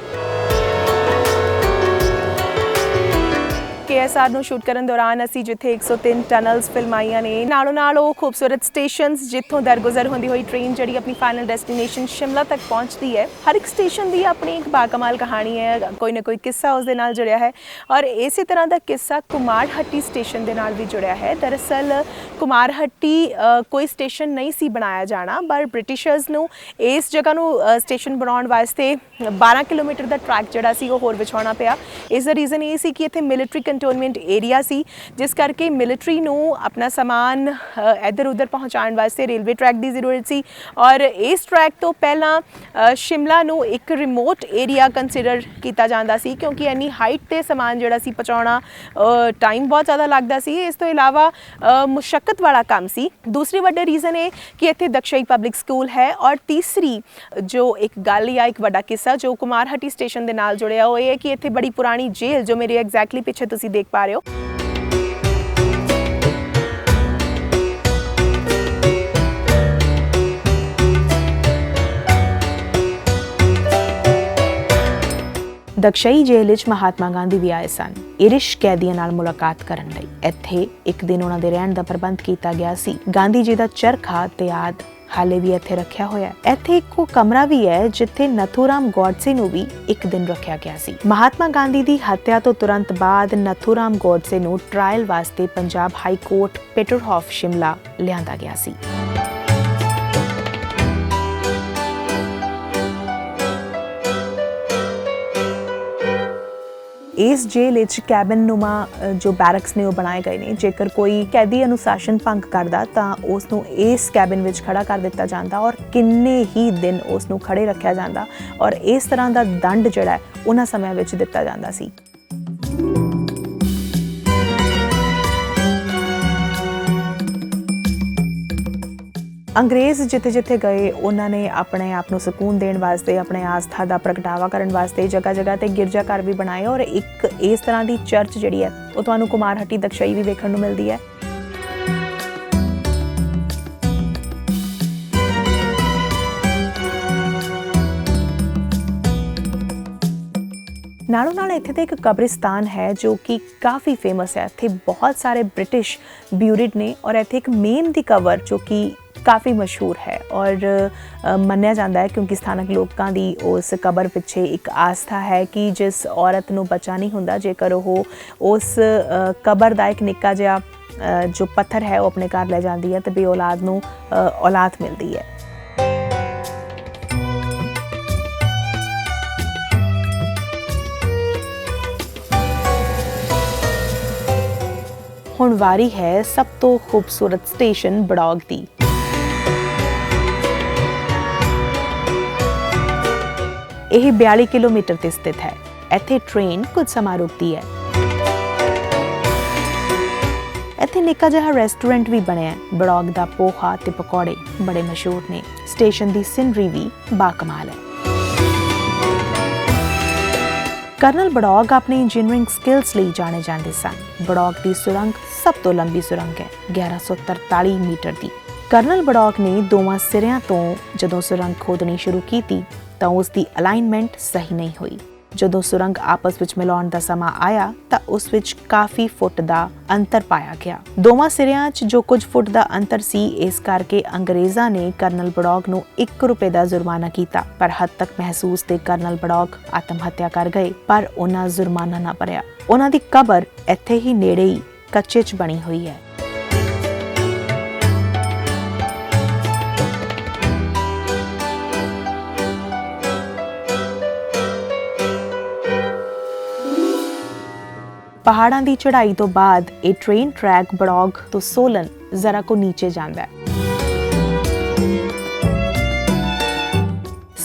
KSR ਨੂੰ ਸ਼ੂਟ ਕਰਨ ਦੌਰਾਨ ਅਸੀਂ ਜਿੱਥੇ 103 ਟਨਲਸ ਫਿਲਮਾਈਆਂ ਨੇ, ਨਾਲੋਂ ਨਾਲ ਉਹ ਖੂਬਸੂਰਤ ਸਟੇਸ਼ਨਸ ਜਿੱਥੋਂ ਦਰਗੁਜ਼ਰ ਹੁੰਦੀ ਹੋਈ ਟ੍ਰੇਨ ਜਿਹੜੀ ਆਪਣੀ ਫਾਈਨਲ ਡੈਸਟੀਨੇਸ਼ਨ ਸ਼ਿਮਲਾ ਤੱਕ ਪਹੁੰਚਦੀ ਹੈ। ਹਰ ਇੱਕ ਸਟੇਸ਼ਨ ਦੀ ਆਪਣੀ ਇੱਕ ਬਾਕਮਾਲ ਕਹਾਣੀ ਹੈ, ਕੋਈ ਨਾ ਕੋਈ ਕਿੱਸਾ ਉਸ ਦੇ ਨਾਲ ਜੁੜਿਆ ਹੈ ਔਰ ਇਸੇ ਤਰ੍ਹਾਂ ਦਾ ਕਿੱਸਾ ਕੁਮਾਰਹੱਟੀ ਸਟੇਸ਼ਨ ਦੇ ਨਾਲ ਵੀ ਜੁੜਿਆ ਹੈ। ਦਰਅਸਲ ਕੁਮਾਰਹੱਟੀ ਕੋਈ ਸਟੇਸ਼ਨ ਨਹੀਂ ਸੀ ਬਣਾਇਆ ਜਾਣਾ, ਪਰ ਬ੍ਰਿਟਿਸ਼ਰਸ ਨੂੰ ਇਸ ਜਗ੍ਹਾ ਨੂੰ ਸਟੇਸ਼ਨ ਬਣਾਉਣ ਵਾਸਤੇ 12 ਕਿਲੋਮੀਟਰ ਦਾ ਟਰੈਕ ਜਿਹੜਾ ਸੀ ਉਹ ਹੋਰ ਵਿਛਾਉਣਾ ਪਿਆ। ਇਸ ਦਾ ਰੀਜ਼ਨ ਇਹ ਸੀ ਕਿ ਇੱਥੇ ਮਿਲਟਰੀ ਕੰਟੋਨਮੈਂਟ ਏਰੀਆ ਸੀ, ਜਿਸ ਕਰਕੇ ਮਿਲਟਰੀ ਨੂੰ ਆਪਣਾ ਸਮਾਨ ਇੱਧਰ ਉੱਧਰ ਪਹੁੰਚਾਉਣ ਵਾਸਤੇ ਰੇਲਵੇ ਟਰੈਕ ਦੀ ਜ਼ਰੂਰਤ ਸੀ ਔਰ ਇਸ ਟਰੈਕ ਤੋਂ ਪਹਿਲਾਂ ਸ਼ਿਮਲਾ ਨੂੰ ਇੱਕ ਰਿਮੋਟ ਏਰੀਆ ਕੰਸੀਡਰ ਕੀਤਾ ਜਾਂਦਾ ਸੀ ਕਿਉਂਕਿ ਇੰਨੀ ਹਾਈਟ 'ਤੇ ਸਮਾਨ ਜਿਹੜਾ ਸੀ ਪਹੁੰਚਾਉਣਾ ਟਾਈਮ ਬਹੁਤ ਜ਼ਿਆਦਾ ਲੱਗਦਾ ਸੀ। ਇਸ ਤੋਂ ਇਲਾਵਾ ਮੁਸ਼ੱਕਤ ਵਾਲਾ ਕੰਮ ਸੀ। ਦੂਸਰੀ ਵੱਡਾ ਰੀਜ਼ਨ ਇਹ ਕਿ ਇੱਥੇ ਦਕਸ਼ਈ ਪਬਲਿਕ ਸਕੂਲ ਹੈ ਔਰ ਤੀਸਰੀ ਜੋ ਇੱਕ ਗੱਲ ਜਾਂ ਇੱਕ ਵੱਡਾ ਕਿੱਸਾ ਜੋ ਕੁਮਾਰਹੱਟੀ ਸਟੇਸ਼ਨ ਦੇ ਨਾਲ ਜੁੜਿਆ ਉਹ ਇਹ ਹੈ ਕਿ ਇੱਥੇ ਬੜੀ ਪੁਰਾਣੀ ਜੇਲ੍ਹ ਜੋ ਮੇਰੇ ਐਗਜ਼ੈਕਟਲੀ ਪਿੱਛੇ ਤੁਸੀਂ ਦੇਖ ਪਾ ਰਹੇ ਹੋ, ਦਕਸ਼ਈ ਜੇਲ੍ਹ ਵਿੱਚ ਮਹਾਤਮਾ ਗਾਂਧੀ ਵੀ ਆਏ ਸਨ ਇਰਿਸ਼ ਕੈਦੀਆਂ ਨਾਲ ਮੁਲਾਕਾਤ ਕਰਨ ਲਈ। ਇੱਥੇ ਇੱਕ ਦਿਨ ਉਹਨਾਂ ਦੇ ਰਹਿਣ ਦਾ ਪ੍ਰਬੰਧ ਕੀਤਾ ਗਿਆ ਸੀ। ਗਾਂਧੀ ਜੀ ਦਾ ਚਰਖਾ ਤੇ ਆਦਿ ਹਾਲੇ ਵੀ ਇੱਥੇ ਰੱਖਿਆ ਹੋਇਆ ਹੈ। ਇੱਥੇ ਇੱਕੋ ਕਮਰਾ ਵੀ ਹੈ ਜਿੱਥੇ ਨਥੂਰਾਮ ਗੋਡਸੇ ਨੂੰ ਵੀ ਇੱਕ ਦਿਨ ਰੱਖਿਆ ਗਿਆ ਸੀ। ਮਹਾਤਮਾ ਗਾਂਧੀ ਦੀ ਹੱਤਿਆ ਤੋਂ ਤੁਰੰਤ ਬਾਅਦ ਨਥੂਰਾਮ ਗੋਡਸੇ ਨੂੰ ਟ੍ਰਾਇਲ ਵਾਸਤੇ ਪੰਜਾਬ ਹਾਈ ਕੋਰਟ ਪੀਟਰਹੌਫ ਸ਼ਿਮਲਾ ਲਿਆਂਦਾ ਗਿਆ ਸੀ। ਇਸ ਜੇਲ੍ਹ ਵਿੱਚ ਕੈਬਨ ਨੁਮਾ ਜੋ ਬੈਰਕਸ ਨੇ ਉਹ ਬਣਾਏ ਗਏ ਨੇ। ਜੇਕਰ ਕੋਈ ਕੈਦੀ ਅਨੁਸ਼ਾਸਨ ਭੰਗ ਕਰਦਾ ਤਾਂ ਉਸ ਨੂੰ ਇਸ ਕੈਬਨ ਵਿੱਚ ਖੜਾ ਕਰ ਦਿੱਤਾ ਜਾਂਦਾ ਔਰ ਕਿੰਨੇ ਹੀ ਦਿਨ ਉਸ ਨੂੰ ਖੜੇ ਰੱਖਿਆ ਜਾਂਦਾ ਔਰ ਇਸ ਤਰ੍ਹਾਂ ਦਾ ਦੰਡ ਜਿਹੜਾ ਉਹਨਾਂ ਸਮਿਆਂ ਵਿੱਚ ਦਿੱਤਾ ਜਾਂਦਾ ਸੀ। ਅੰਗਰੇਜ਼ ਜਿੱਥੇ ਜਿੱਥੇ ਗਏ ਉਹਨਾਂ ਨੇ ਆਪਣੇ ਆਪ ਨੂੰ ਸਕੂਨ ਦੇਣ ਵਾਸਤੇ, ਆਪਣੇ ਆਸਥਾ ਦਾ ਪ੍ਰਗਟਾਵਾ ਕਰਨ ਵਾਸਤੇ ਜਗ੍ਹਾ ਜਗ੍ਹਾ ਤੇ ਗਿਰਜਾ ਘਰ ਵੀ ਬਣਾਏ, ਔਰ ਇੱਕ ਇਸ ਤਰ੍ਹਾਂ ਦੀ ਚਰਚ ਜਿਹੜੀ ਹੈ ਉਹ ਤੁਹਾਨੂੰ ਕੁਮਾਰਹੱਟੀ ਦਕਸ਼ਈ ਵੀ ਵੇਖਣ ਨੂੰ ਮਿਲਦੀ ਹੈ। ਨਾਲੋਂ ਨਾਲ ਇੱਥੇ ਤੇ ਇੱਕ ਕਬਰਿਸਤਾਨ ਹੈ ਜੋ ਕਿ ਕਾਫੀ ਫੇਮਸ ਹੈ। ਇੱਥੇ ਬਹੁਤ ਸਾਰੇ ਬ੍ਰਿਟਿਸ਼ ਬਿਊਰਿਡ ਨੇ ਔਰ ਇੱਥੇ ਇੱਕ ਮੇਮ ਦੀ ਕਬਰ ਜੋ ਕਿ ਕਾਫੀ ਮਸ਼ਹੂਰ ਹੈ ਔਰ ਮੰਨਿਆ ਜਾਂਦਾ ਹੈ ਕਿਉਂਕਿ ਸਥਾਨਕ ਲੋਕਾਂ ਦੀ ਉਸ ਕਬਰ ਪਿੱਛੇ ਇੱਕ ਆਸਥਾ ਹੈ ਕਿ ਜਿਸ ਔਰਤ ਨੂੰ ਬੱਚਾ ਨਹੀਂ ਹੁੰਦਾ, ਜੇਕਰ ਉਹ ਉਸ ਕਬਰ ਦਾ ਇੱਕ ਨਿੱਕਾ ਜਿਹਾ ਜੋ ਪੱਥਰ ਹੈ ਉਹ ਆਪਣੇ ਘਰ ਲੈ ਜਾਂਦੀ ਹੈ ਤੇ ਬੇ ਔਲਾਦ ਨੂੰ ਔਲਾਦ ਮਿਲਦੀ ਹੈ। ਹੁਣ ਵਾਰੀ ਹੈ ਸਭ ਤੋਂ ਖੂਬਸੂਰਤ ਸਟੇਸ਼ਨ ਬੜੌਗ ਦੀ। ਇਹ 42 ਕਿਲੋਮੀਟਰ ਤੇ ਸਥਿਤ ਹੈ। ਇੱਥੇ ਟ੍ਰੇਨ ਕੁਝ ਸਮਾਂ ਰੁਕਦੀ ਹੈ। ਇੱਥੇ ਨਿੱਕਾ ਜਿਹਾ ਰੈਸਟੋਰੈਂਟ ਵੀ ਬਣਿਆ ਹੈ। ਬੜੌਗ ਦਾ ਪੋਹਾ ਤੇ ਪਕੌੜੇ ਬੜੇ ਮਸ਼ਹੂਰ ਨੇ। ਸਟੇਸ਼ਨ ਦੀ ਸਿਨਰੀ ਵੀ ਬਾਕਮਾਲ ਹੈ। ਕਰਨਲ ਬੜੌਗ ਆਪਣੀ ਇੰਜੀਨੀਅਰਿੰਗ ਸਕਿੱਲਸ ਲਈ ਜਾਣੇ ਜਾਂਦੇ ਸਨ। ਬੜੌਗ ਦੀ ਸੁਰੰਗ ਸਭ ਤੋਂ ਲੰਬੀ ਸੁਰੰਗ ਹੈ, 1143 ਮੀਟਰ ਦੀ। ਕਰਨਲ ਬੜੌਗ ਨੇ ਦੋਵਾਂ ਸਿਰਿਆਂ ਤੋਂ ਜਦੋਂ ਸੁਰੰਗ ਖੋਦਣੀ ਸ਼ੁਰੂ ਕੀਤੀ ਤਾਂ ਉਸ ਦੀ ਅਲਾਈਨਮੈਂਟ ਸਹੀ ਨਹੀਂ ਹੋਈ। ਜਦੋਂ ਸੁਰੰਗ ਆਪਸ ਵਿੱਚ ਮਿਲਾਉਣ ਦਾ ਸਮਾਂ ਆਇਆ ਤਾਂ ਉਸ ਵਿੱਚ ਕਾਫੀ ਫੁੱਟ ਦਾ ਅੰਤਰ ਪਾਇਆ ਗਿਆ। ਦੋਵਾਂ ਸਿਰਿਆਂ 'ਚ ਜੋ ਕੁਝ ਫੁੱਟ ਦਾ ਅੰਤਰ ਸੀ, ਇਸ ਕਰਕੇ ਅੰਗਰੇਜ਼ਾਂ ਨੇ ਕਰਨਲ ਬੜੌਗ ਨੂੰ 1 ਰੁਪਏ ਦਾ ਜੁਰਮਾਨਾ ਕੀਤਾ। ਪਰ ਹੱਦ ਤੱਕ ਮਹਿਸੂਸ ਤੇ ਕਰਨਲ ਬੜੌਗ ਆਤਮ ਹੱਤਿਆ ਕਰ ਗਏ, ਪਰ ਉਹਨਾਂ ਜੁਰਮਾਨਾ ਨਾ ਭਰਿਆ। ਉਹਨਾਂ ਦੀ ਕਬਰ ਇੱਥੇ ਹੀ ਨੇੜੇ ਹੀ ਕੱਚੇ 'ਚ ਬਣੀ ਹੋਈ ਹੈ। ਪਹਾੜਾਂ ਦੀ ਚੜ੍ਹਾਈ ਤੋਂ ਬਾਅਦ ਇਹ ਟ੍ਰੇਨ ਟਰੈਕ ਬੜੌਗ ਤੋਂ ਸੋਲਨ ਜ਼ਰਾ ਕੋ ਨੀਚੇ ਜਾਂਦਾ ਹੈ।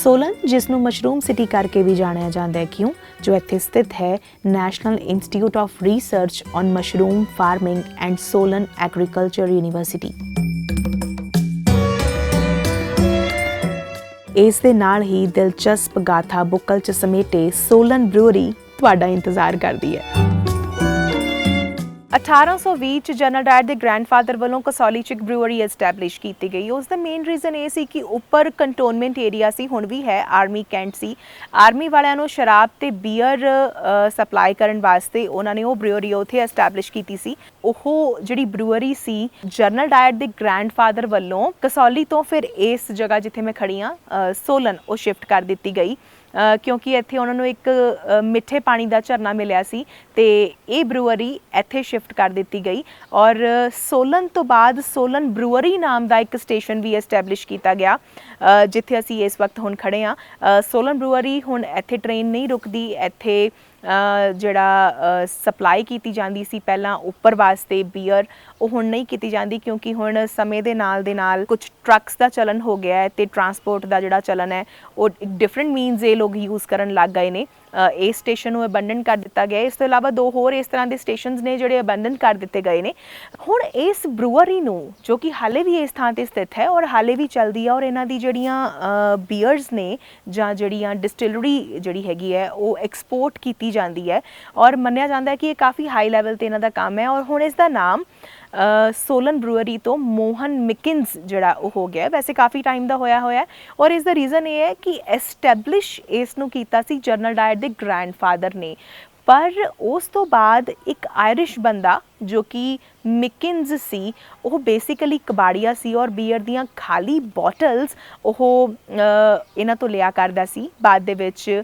ਸੋਲਨ, ਜਿਸ ਨੂੰ ਮਸ਼ਰੂਮ ਸਿਟੀ ਕਰਕੇ ਵੀ ਜਾਣਿਆ ਜਾਂਦਾ ਹੈ, ਕਿਉਂ ਜੋ ਇੱਥੇ ਸਥਿਤ ਹੈ national institute of research on mushroom farming and Solan agriculture university. ਇਸ ਦੇ ਨਾਲ ਹੀ ਦਿਲਚਸਪ ਗਾਥਾ ਬੁੱਕਲ 'ਚ ਸਮੇਟੇ ਸੋਲਨ ਬਰੂਅਰੀ ਤੁਹਾਡਾ ਇੰਤਜ਼ਾਰ ਕਰਦੀ ਹੈ। 1820 ਚ ਜਨਰਲ ਡਾਇਰ ਦੇ ਗ੍ਰੈਂਡਫਾਦਰ ਵੱਲੋਂ ਕਸੌਲੀ ਚ ਇੱਕ ਬਰੂਅਰੀ ਐਸਟੈਬਲਿਸ਼ ਕੀਤੀ ਗਈ। ਉਸ ਦਾ ਮੇਨ ਰੀਜ਼ਨ ਇਹ ਸੀ ਕਿ ਉੱਪਰ ਕੰਟੋਨਮੈਂਟ ਏਰੀਆ ਸੀ, ਹੁਣ ਵੀ ਹੈ, ਆਰਮੀ ਕੈਂਟ ਸੀ। ਆਰਮੀ ਵਾਲਿਆਂ ਨੂੰ ਸ਼ਰਾਬ ਤੇ ਬੀਅਰ ਸਪਲਾਈ ਕਰਨ ਵਾਸਤੇ ਉਹਨਾਂ ਨੇ ਉਹ ਬਰੂਅਰੀ ਉੱਥੇ ਐਸਟੈਬਲਿਸ਼ ਕੀਤੀ ਸੀ। ਉਹ ਜਿਹੜੀ ਬਰੂਅਰੀ ਸੀ ਜਨਰਲ ਡਾਇਰ ਦੇ ਗ੍ਰੈਂਡਫਾਦਰ ਵੱਲੋਂ ਕਸੌਲੀ ਤੋਂ ਫਿਰ ਇਸ ਜਗ੍ਹਾ ਜਿੱਥੇ ਮੈਂ ਖੜੀ ਹਾਂ ਸੋਲਨ ਉਹ ਸ਼ਿਫਟ ਕਰ ਦਿੱਤੀ ਗਈ ਕਿਉਂਕਿ ਇੱਥੇ ਉਹਨਾਂ ਨੂੰ ਇੱਕ ਮਿੱਠੇ ਪਾਣੀ ਦਾ ਝਰਨਾ ਮਿਲਿਆ ਸੀ ਤੇ ਇਹ ਬਰੂਅਰੀ ਇੱਥੇ ਸ਼ਿਫਟ ਕਰ ਦਿੱਤੀ ਗਈ। ਔਰ ਸੋਲਨ ਤੋਂ ਬਾਅਦ ਸੋਲਨ ਬਰੂਅਰੀ ਨਾਮ ਦਾ ਇੱਕ ਸਟੇਸ਼ਨ ਵੀ ਐਸਟੈਬਲਿਸ਼ ਕੀਤਾ ਗਿਆ ਜਿੱਥੇ ਅਸੀਂ ਇਸ ਵਕਤ ਹੁਣ ਖੜੇ ਹਾਂ। ਸੋਲਨ ਬਰੂਅਰੀ ਹੁਣ ਇੱਥੇ ਟ੍ਰੇਨ ਨਹੀਂ ਰੁਕਦੀ। ਇੱਥੇ ਜਿਹੜਾ ਸਪਲਾਈ ਕੀਤੀ ਜਾਂਦੀ ਸੀ ਪਹਿਲਾਂ ਉੱਪਰ ਵਾਸਤੇ ਬੀਅਰ, ਉਹ ਹੁਣ ਨਹੀਂ ਕੀਤੀ ਜਾਂਦੀ ਕਿਉਂਕਿ ਹੁਣ ਸਮੇਂ ਦੇ ਨਾਲ ਕੁਝ ਟਰੱਕਸ ਦਾ ਚਲਨ ਹੋ ਗਿਆ ਹੈ ਤੇ ਟਰਾਂਸਪੋਰਟ ਦਾ ਜਿਹੜਾ ਚਲਨ ਹੈ ਉਹ ਇੱਕ ਡਿਫਰੈਂਟ ਮੀਨਸ ਇਹ ਲੋਕ ਯੂਜ਼ ਕਰਨ ਲੱਗ ਗਏ ਨੇ। ਇਸ ਸਟੇਸ਼ਨ ਨੂੰ ਅਬੰਡਨ ਕਰ ਦਿੱਤਾ ਗਿਆ। ਇਸ ਤੋਂ ਇਲਾਵਾ 2 ਹੋਰ ਇਸ ਤਰ੍ਹਾਂ ਦੇ ਸਟੇਸ਼ਨਸ ਨੇ ਜਿਹੜੇ ਅਬੰਡਨ ਕਰ ਦਿੱਤੇ ਗਏ ਨੇ। ਹੁਣ ਇਸ ਬਰੂਅਰੀ ਨੂੰ ਜੋ ਕਿ ਹਾਲੇ ਵੀ ਇਸ ਥਾਂ ਤੇ ਸਥਿਤ ਹੈ ਔਰ ਹਾਲੇ ਵੀ ਚੱਲਦੀ ਹੈ ਔਰ ਇਹਨਾਂ ਦੀ ਜਿਹੜੀਆਂ ਬੀਅਰਸ ਨੇ ਜਾਂ ਜਿਹੜੀਆਂ ਡਿਸਟਿਲਰੀ ਜਿਹੜੀ ਹੈਗੀ ਹੈ ਉਹ ਐਕਸਪੋਰਟ ਕੀਤੀ ਜਾਂਦੀ ਹੈ ਔਰ ਮੰਨਿਆ ਜਾਂਦਾ ਹੈ ਕਿ ਇਹ ਕਾਫੀ ਹਾਈ ਲੈਵਲ ਤੇ ਇਹਨਾਂ ਦਾ ਕੰਮ ਹੈ। ਔਰ ਹੁਣ ਇਸ ਦਾ ਨਾਮ ਸੋਲਨ ਬਰੂਅਰੀ ਤੋਂ ਮੋਹਨ ਮਿਕਿੰਸ ਜਿਹੜਾ ਉਹ ਹੋ ਗਿਆ। ਵੈਸੇ ਕਾਫੀ ਟਾਈਮ ਦਾ ਹੋਇਆ ਹੈ ਔਰ ਇਸ ਦਾ ਰੀਜ਼ਨ ਇਹ ਹੈ ਕਿ ਐਸਟੈਬਲਿਸ਼ ਇਸ ਨੂੰ ਕੀਤਾ ਸੀ ਜਨਰਲ ਡਾਇਰ ਦੇ ਗ੍ਰੈਂਡਫਾਦਰ ਨੇ, ਪਰ ਉਸ ਤੋਂ ਬਾਅਦ ਇੱਕ ਆਇਰਿਸ਼ ਬੰਦਾ ਜੋ ਕਿ ਮਿਕਿੰਸ ਸੀ ਉਹ ਬੇਸਿਕਲੀ ਕਬਾੜੀਆ ਸੀ ਔਰ ਬੀਅਰ ਦੀਆਂ ਖਾਲੀ ਬੋਟਲਸ ਉਹ ਇਹਨਾਂ ਤੋਂ ਲਿਆ ਕਰਦਾ ਸੀ। ਬਾਅਦ ਦੇ ਵਿੱਚ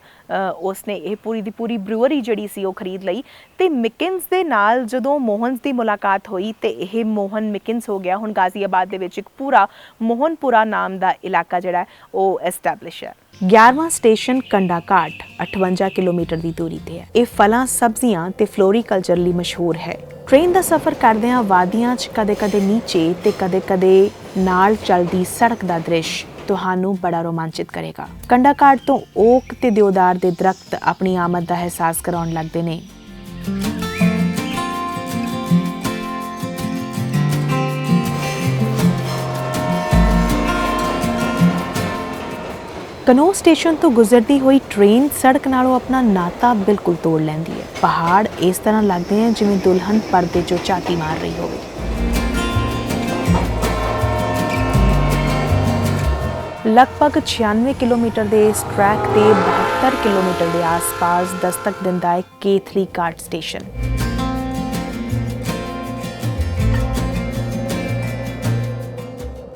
ਉਸਨੇ ਇਹ ਪੂਰੀ ਦੀ ਪੂਰੀ ਬਰੂਅਰੀ ਜਿਹੜੀ ਸੀ ਉਹ ਖਰੀਦ ਲਈ ਤੇ ਮਿਕਿੰਸ ਦੇ ਨਾਲ ਜਦੋਂ ਮੋਹਨਸ ਦੀ ਮੁਲਾਕਾਤ ਹੋਈ ਤੇ ਇਹ ਮੋਹਨ ਮਿਕਿੰਸ ਹੋ ਗਿਆ। ਹੁਣ ਗਾਜ਼ੀਆਬਾਦ ਦੇ ਵਿੱਚ ਇੱਕ ਪੂਰਾ ਮੋਹਨਪੁਰਾ ਨਾਮ ਦਾ ਇਲਾਕਾ ਜਿਹੜਾ ਉਹ ਐਸਟੈਬਲਿਸ਼ ਹੈ। 11ਵਾਂ ਸਟੇਸ਼ਨ ਕੰਡਾ ਘਾਟ 58 ਕਿਲੋਮੀਟਰ ਦੀ ਦੂਰੀ ਤੇ ਹੈ। ਇਹ ਫਲਾਂ, ਸਬਜ਼ੀਆਂ ਤੇ ਫਲੋਰੀਕਲਚਰ ਲਈ ਮਸ਼ਹੂਰ ਹੈ। ਟ੍ਰੇਨ ਦਾ ਸਫ਼ਰ ਕਰਦਿਆਂ ਵਾਦੀਆਂ 'ਚ ਕਦੇ-ਕਦੇ ਨੀਚੇ ਤੇ ਕਦੇ-ਕਦੇ ਨਾਲ ਚੱਲਦੀ ਸੜਕ ਦਾ ਦ੍ਰਿਸ਼ ਤੁਹਾਨੂੰ ਬੜਾ ਰੋਮਾਂਚਿਤ ਕਰੇਗਾ। ਕੰਡਾ ਘਾਟ ਤੋਂ ਓਕ ਤੇ ਦਿਓਦਾਰ ਦੇ ਦਰਖਤ ਆਪਣੀ ਆਮਦ ਦਾ ਅਹਿਸਾਸ ਕਰਾਉਣ ਲੱਗਦੇ ਨੇ। ਕਨੌ ਸਟੇਸ਼ਨ ਤੋਂ ਗੁਜ਼ਰਦੀ ਹੋਈ ਟ੍ਰੇਨ ਸੜਕ ਨਾਲੋਂ ਆਪਣਾ ਨਾਤਾ ਬਿਲਕੁਲ ਤੋੜ ਲੈਂਦੀ ਹੈ। ਪਹਾੜ ਇਸ ਤਰ੍ਹਾਂ ਲੱਗਦੇ ਹਨ ਜਿਵੇਂ ਦੁਲਹਨ ਪਰਦੇ 'ਚੋਂ ਝਾਤੀ ਮਾਰ ਰਹੀ ਹੋਵੇ। ਲਗਭਗ 96 ਕਿਲੋਮੀਟਰ ਦੇ ਇਸ ਟਰੈਕ ਤੇ 72 ਕਿਲੋਮੀਟਰ ਦੇ ਆਸ-ਪਾਸ ਦਸਤਕ ਦਿੰਦਾ ਹੈ ਕੇਥਲੀ ਘਾਟ ਸਟੇਸ਼ਨ।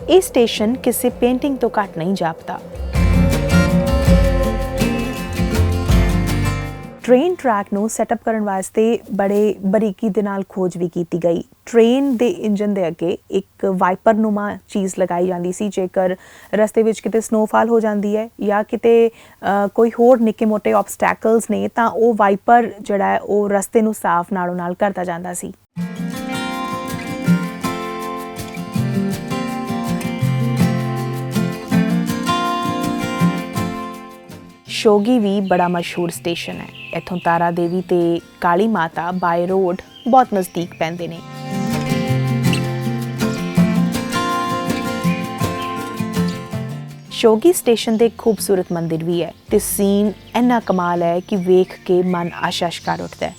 ਇਹ ਸਟੇਸ਼ਨ ਕਿਸੇ ਪੇਂਟਿੰਗ ਤੋਂ ਘੱਟ ਨਹੀਂ ਜਾਪਦਾ। ਟ੍ਰੇਨ ਟਰੈਕ ਨੂੰ ਸੈਟਅਪ ਕਰਨ ਵਾਸਤੇ ਬੜੇ ਬਰੀਕੀ ਦੇ ਨਾਲ ਖੋਜ ਵੀ ਕੀਤੀ ਗਈ। ਟ੍ਰੇਨ ਦੇ ਇੰਜਨ ਦੇ ਅੱਗੇ ਇੱਕ ਵਾਈਪਰ ਨੂਮਾ ਚੀਜ਼ ਲਗਾਈ ਜਾਂਦੀ ਸੀ। ਜੇਕਰ ਰਸਤੇ ਵਿੱਚ ਕਿਤੇ ਸਨੋਫਾਲ ਹੋ ਜਾਂਦੀ ਹੈ ਜਾਂ ਕਿਤੇ ਕੋਈ ਹੋਰ ਨਿੱਕੇ ਮੋਟੇ ਆਬਸਟੈਕਲਸ ਨੇ ਤਾਂ ਉਹ ਵਾਈਪਰ ਜਿਹੜਾ ਹੈ ਉਹ ਰਸਤੇ ਨੂੰ ਸਾਫ਼ ਨਾਲੋਂ ਨਾਲ ਕਰਦਾ ਜਾਂਦਾ ਸੀ। ਸ਼ੋਗੀ ਵੀ ਬੜਾ ਮਸ਼ਹੂਰ ਸਟੇਸ਼ਨ ਹੈ। ਇੱਥੋਂ ਤਾਰਾ ਦੇਵੀ ਤੇ ਕਾਲੀ ਮਾਤਾ ਬਾਈ ਰੋਡ ਬਹੁਤ ਨਜ਼ਦੀਕ ਪੈਂਦੇ ਨੇ। ਸ਼ੋਗੀ ਸਟੇਸ਼ਨ ਦੇ ਖੂਬਸੂਰਤ ਮੰਦਿਰ ਵੀ ਹੈ ਤੇ ਸੀਨ ਇੰਨਾ ਕਮਾਲ ਹੈ ਕਿ ਵੇਖ ਕੇ ਮਨ ਆਸ਼ਾਸ਼ ਕਰ ਉੱਠਦਾ ਹੈ।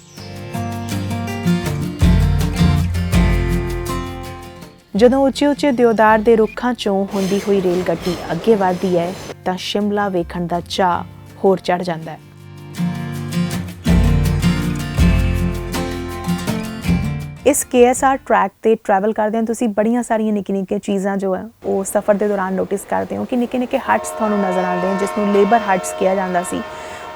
ਜਦੋਂ ਉੱਚੇ ਦਿਓਦਾਰ ਦੇ ਰੁੱਖਾਂ ਚੋਂ ਹੁੰਦੀ ਹੋਈ ਰੇਲ ਗੱਡੀ ਅੱਗੇ ਵਧਦੀ ਹੈ ਤਾਂ ਸ਼ਿਮਲਾ ਵੇਖਣ ਦਾ ਚਾਅ ਹੋਰ ਚੜ ਜਾਂਦਾ ਹੈ। ਇਸ KSR ਟਰੈਕ ਤੇ ਟਰੈਵਲ ਕਰਦਿਆਂ ਤੁਸੀਂ ਬੜੀਆਂ ਸਾਰੀਆਂ ਨਿੱਕੀਆਂ ਚੀਜ਼ਾਂ ਜੋ ਹੈ ਉਹ ਸਫ਼ਰ ਦੇ ਦੌਰਾਨ ਨੋਟਿਸ ਕਰਦੇ ਹੋ ਕਿ ਨਿੱਕੇ ਹਟਸ ਤੁਹਾਨੂੰ ਨਜ਼ਰ ਆਉਂਦੇ ਹਨ ਜਿਸ ਨੂੰ ਲੇਬਰ ਹਟਸ ਕਿਹਾ ਜਾਂਦਾ ਸੀ।